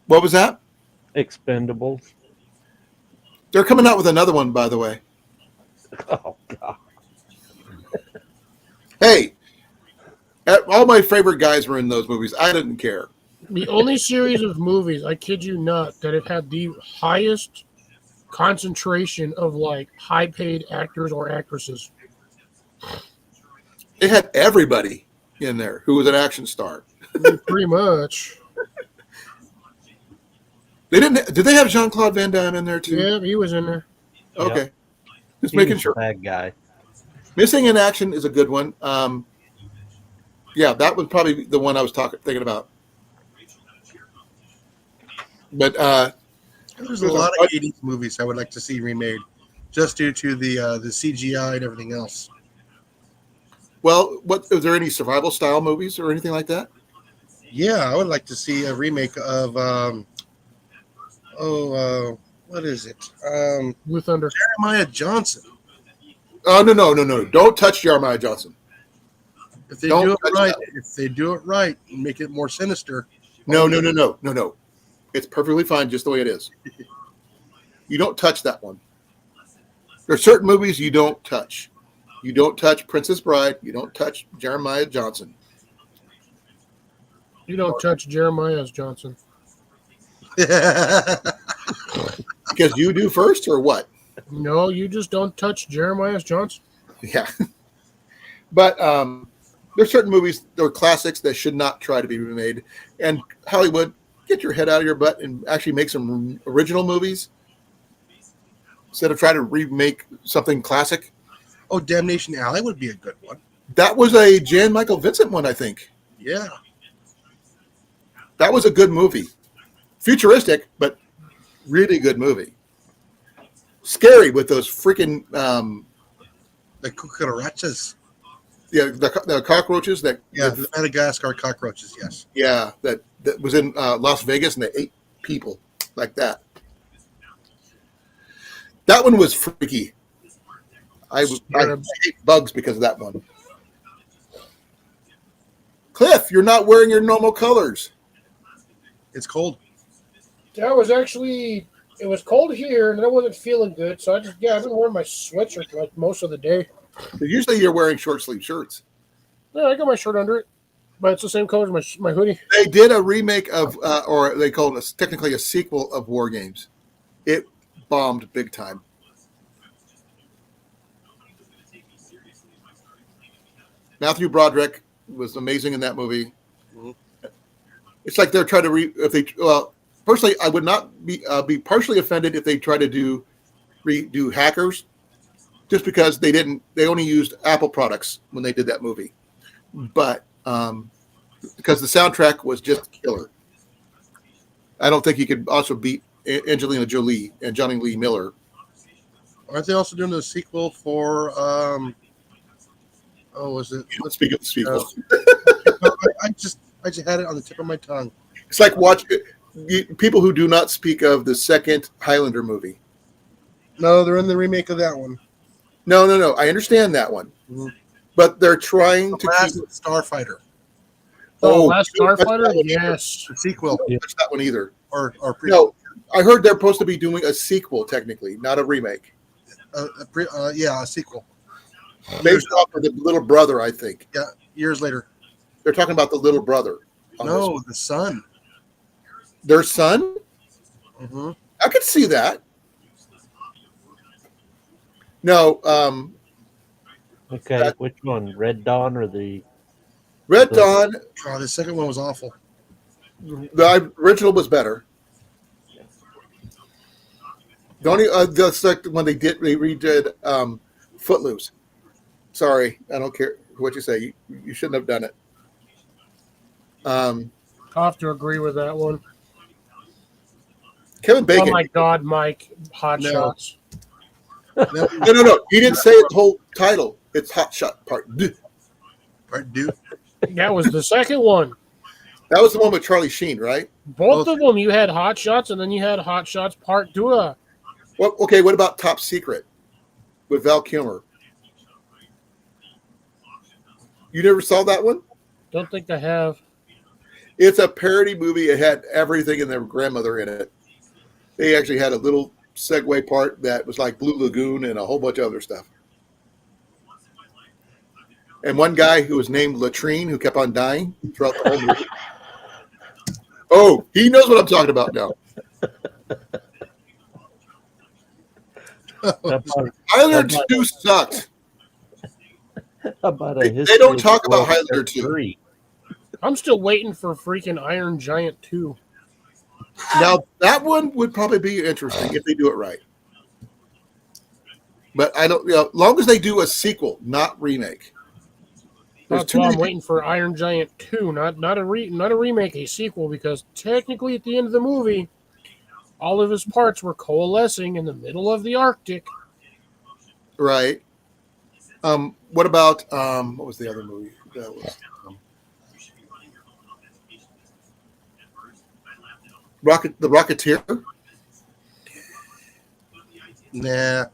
What was that? Expendables. They're coming out with another one, by the way. Oh God. Hey, all my favorite guys were in those movies. I didn't care. The only series of movies, I kid you not, that have had the highest concentration of like high-paid actors or actresses. They had everybody in there who was an action star. Pretty much. They didn't. Did they have Jean-Claude Van Damme in there too? Yeah, he was in there. Okay. Just He making was sure. the bad guy. Missing in Action is a good one. Yeah, that was probably the one I was thinking about. But There's a lot of 80s movies I would like to see remade, just due to the CGI and everything else. well, what is there any survival style movies or anything like that? Yeah, I would like to see a remake of what is it? Blue Thunder. Jeremiah Johnson. Oh no! Don't touch Jeremiah Johnson. If they Don't do it touch right, that. if they do it right, and make it more sinister. No. It's perfectly fine just the way it is. You don't touch that one. There are certain movies you don't touch. You don't touch Princess Bride. You don't touch Jeremiah Johnson. You don't touch Jeremiah's Johnson. Because you do first or what? No, you just don't touch Jeremiah's Johnson. Yeah. But there's certain movies, they're classics that should not try to be remade. And Hollywood, get your head out of your butt and actually make some original movies instead of trying to remake something classic. Oh, Damnation Alley would be a good one. That was a Jan Michael Vincent one, I think. Yeah. That was a good movie. Futuristic, but really good movie. Scary with those freaking The cucarachas. the cockroaches that Yeah, the Madagascar cockroaches, yes. yeah that was in Las Vegas and they ate people like that. That one was freaky. I hate bugs because of that one. Cliff, you're not wearing your normal colors. It's cold. That was actually, it was cold here and I wasn't feeling good. So I've been wearing my sweatshirt like most of the day. Usually you're wearing short sleeve shirts. Yeah, I got my shirt under it, but it's the same color as my hoodie. They did a remake of, or they call it technically a sequel of War Games. It bombed big time. Matthew Broderick was amazing in that movie. Mhm. It's like they're trying to personally, I would not be partially offended if they try to redo Hackers, just because they only used Apple products when they did that movie, but because the soundtrack was just killer. I don't think he could also beat Angelina Jolie and Johnny Lee Miller. Aren't they also doing a sequel for was it? Let's speak of the sequel. I just had it on the tip of my tongue. It's like people who do not speak of the second Highlander movie. No, they're in the remake of that one. No. I understand that one, Mhm. but they're trying to Last keep. Starfighter, Last don't touch Starfighter? that one either. Yes. the sequel, Don't touch that one either. or No, I heard they're supposed to be doing a sequel, technically, not a remake. a sequel. Based off of the little brother, I think. Yeah, years later. They're talking about the little brother. On this No, one. the son. Their son? Mm-hmm. I could see that. No, Okay, which one? Red Dawn or the Red Dawn, Oh, the second one was awful. the original was better. The only that's like when they redid Footloose. Sorry, I don't care what you say. You shouldn't have done it. I have to agree with that one. Kevin Bacon. Oh my God, Mike! Hot No. Shots. No. He didn't say the whole title. It's Hot Shot Part 2. Right, dude. That was the second one. That was the one with Charlie Sheen, right? Both of them. You had Hot Shots, and then you had Hot Shots Part 2. Well, okay. What about Top Secret with Val Kilmer? You never saw that one? Don't think I have. It's a parody movie. It had everything and their grandmother in it. They actually had a little segue part that was like Blue Lagoon and a whole bunch of other stuff. And one guy who was named Latrine, who kept on dying throughout the whole movie. Oh, he knows what I'm talking about now. Highlander 2 sucked. About a They history don't of talk about World War Highlander 2. III. I'm still waiting for freaking Iron Giant 2. Now, that one would probably be interesting if they do it right. But I don't, as long as they do a sequel, not remake. There's That's too why I'm many. waiting for Iron Giant 2, not a remake, a sequel, because technically at the end of the movie, all of his parts were coalescing in the middle of the Arctic. Right. What about what was the other movie? That was The Rocketeer. Nah.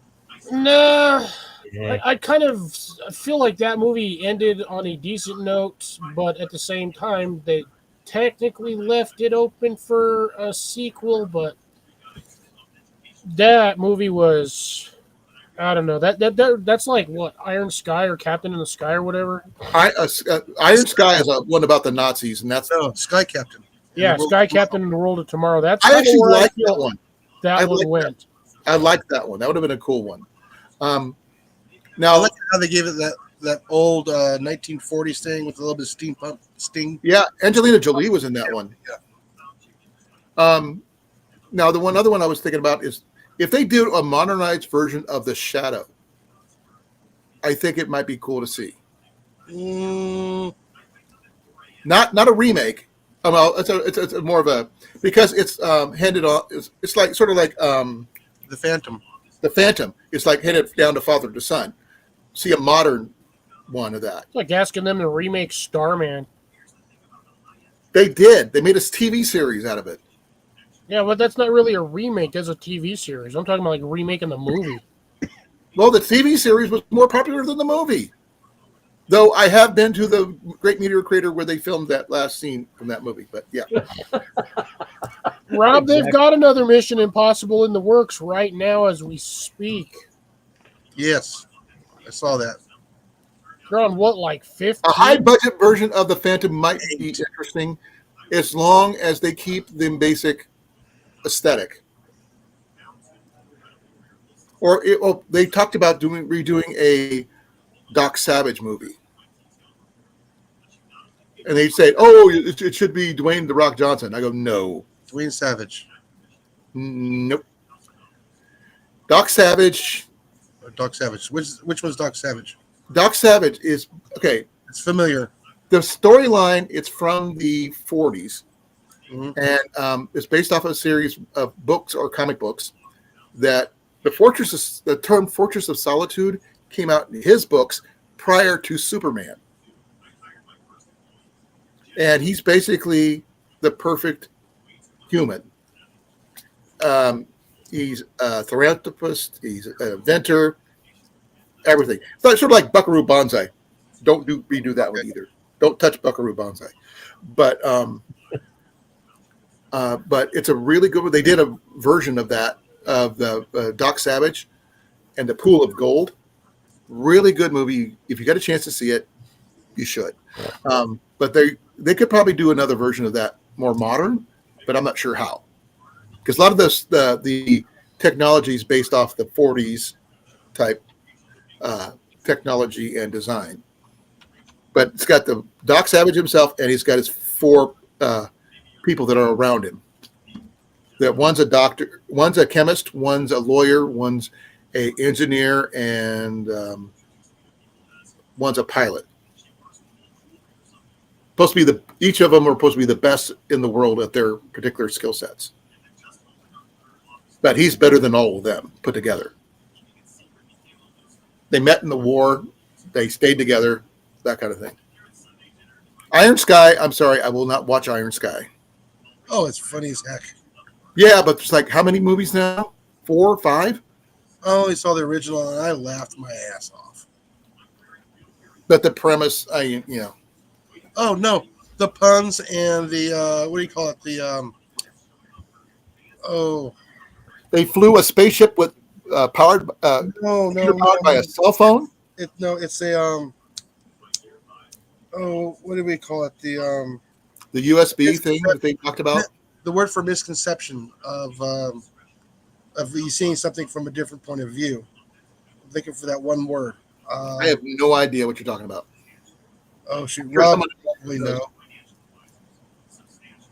Nah, Yeah. I kind of feel like that movie ended on a decent note, but at the same time, they technically left it open for a sequel. But that movie was, I don't know, that's like what, Iron Sky or Captain in the Sky or whatever. Iron Sky is one about the Nazis, and that's No, Sky Captain. Yeah, Sky Captain in the World of Tomorrow. That's I kinda actually where like feel that one. That I one like went. I like that one. That would have been a cool one. I Now, like how they gave it that old 1940s thing with a little bit of steampunk sting. yeah, Angelina Jolie was in that one. Now the other one I was thinking about is if they do a modernized version of The Shadow. I think it might be cool to see. Not a remake. Well, it's more of a, because it's handed on. It's like sort of like The Phantom. The Phantom. It's like handed down to father to son. See a modern one of that. It's like asking them to remake Starman. They did. They made a TV series out of it. Yeah, but that's not really a remake. That's a TV series. I'm talking about like remaking the movie. Well, the TV series was more popular than the movie. Though I have been to the Great Meteor Crater where they filmed that last scene from that movie. But yeah. Rob, they've got another Mission Impossible in the works right now as we speak. Yes, I saw that. They're on what, like 15? A high budget version of the Phantom might be interesting as long as they keep the basic aesthetic. Or they talked about redoing a Doc Savage movie. And they said, oh, it should be Dwayne "The Rock" Johnson. I go, no. Dwayne Savage. Nope. Doc Savage. Or Doc Savage. Which one's Doc Savage? Doc Savage is, okay, It's familiar. the storyline, it's from the 40s. Mhm. And it's based off of a series of books or comic books that the term Fortress of Solitude came out in his books prior to Superman. And he's basically the perfect human. He's a philanthropist, he's an inventor, everything. It's like, sort of like Buckaroo Banzai. Don't redo that one either. Don't touch Buckaroo Banzai. But it's a really good one. They did a version of that, of the Doc Savage, and the Pool of Gold. Really good movie. If you got a chance to see it, you should. But they could probably do another version of that more modern, but I'm not sure how. Because a lot of the technology is based off the 40s type technology and design. But it's got the Doc Savage himself, and he's got his 4 people that are around him. That one's a doctor, one's a chemist, one's a lawyer, one's a engineer, and one's a pilot. Supposed to be each of them are supposed to be the best in the world at their particular skill sets. But he's better than all of them put together. They met in the war, they stayed together, that kind of thing. Iron Sky, I'm sorry, I will not watch Iron Sky. Oh, it's funny as heck. Yeah, but it's like how many movies now? 4, 5? I only saw the original and I laughed my ass off. But the premise, Oh no, the puns and the what do you call it? The they flew a spaceship with powered no, by a cell phone. It's a what do we call it? The USB thing that they talked about. The word for misconception of you seeing something from a different point of view. I'm thinking for that one word. I have no idea what you're talking about. Oh shoot, Sure, Rob someone probably know.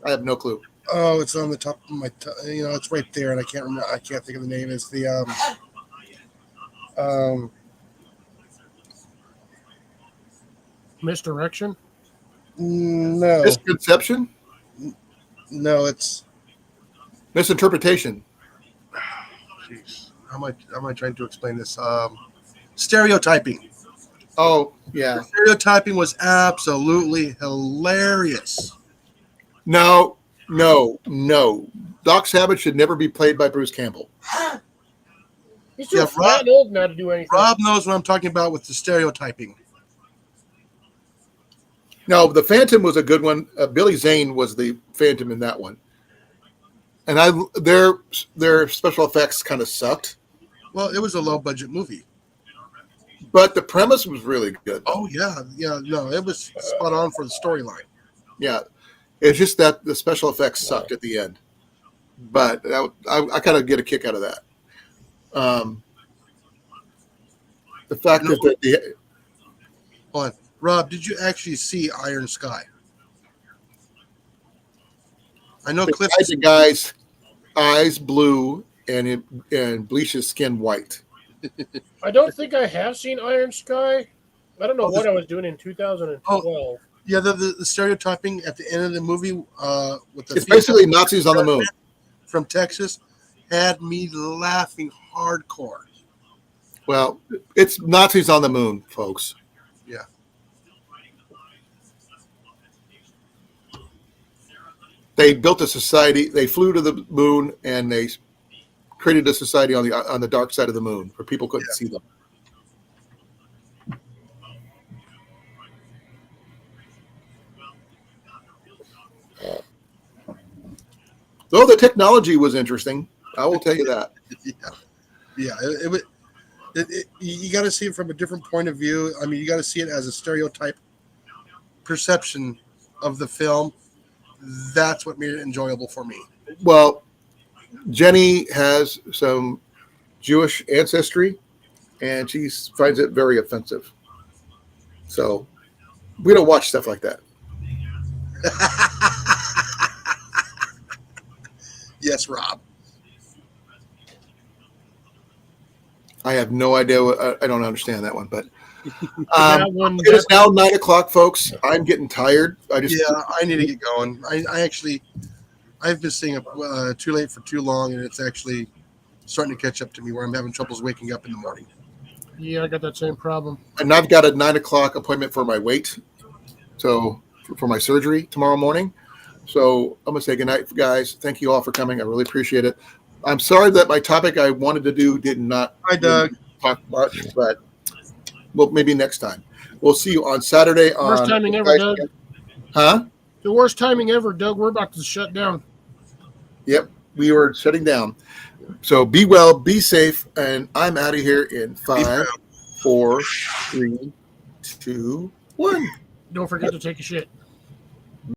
I have no clue. Oh, it's on the top of my. It's right there, and I can't remember. I can't think of the name. It's the Misdirection. No, Misconception, no, it's. misinterpretation. Jeez, how am I trying to explain this? Stereotyping. Oh yeah. Stereotyping was absolutely hilarious. No. Doc Savage should never be played by Bruce Campbell. He's too Yeah, fat and old now to do anything. Rob knows what I'm talking about with the stereotyping. No, the Phantom was a good one. Billy Zane was the Phantom in that one, and their special effects kind of sucked. Well, it was a low budget movie. But the premise was really good. Oh yeah, no, it was spot on for the storyline. Yeah, it's just that the special effects sucked at the end. But I kind of get a kick out of that. The fact that Hold on, Rob, did you actually see Iron Sky? I know Cliff. the guy's eyes blue and bleach his skin white. I don't think I have seen Iron Sky. I don't know what I was doing in 2012. Yeah, the stereotyping at the end of the movie with the It's basically Nazis on the moon. from Texas had me laughing hardcore. Well, it's Nazis on the moon, folks. Yeah. They built a society. They flew to the moon and they created a society on the dark side of the moon where people couldn't see them. Though the technology was interesting, I will tell you that. Yeah. You got to see it from a different point of view. I mean, you got to see it as a stereotype perception of the film. That's what made it enjoyable for me. Well, Jenny has some Jewish ancestry, and she finds it very offensive. So we don't watch stuff like that. Yes, Rob. I have no idea. I don't understand that one, but That one- it is now 9:00, folks. I'm getting tired. I need to get going. I've been staying up too late for too long, and it's actually starting to catch up to me where I'm having troubles waking up in the morning. Yeah, I got that same problem. And I've got a 9:00 appointment for my weight, so for my surgery tomorrow morning. So I'm gonna say goodnight, guys. Thank you all for coming. I really appreciate it. I'm sorry that my topic I wanted to do did not Hi, Doug. talk much, but well, maybe next time. We'll see you on Saturday. Worst timing ever, Doug. Huh? The worst timing ever, Doug. We're about to shut down. Yep. we were shutting down. So be well, be safe, and I'm out of here in 5, 4, 3, 2, 1. Don't forget to take a shit.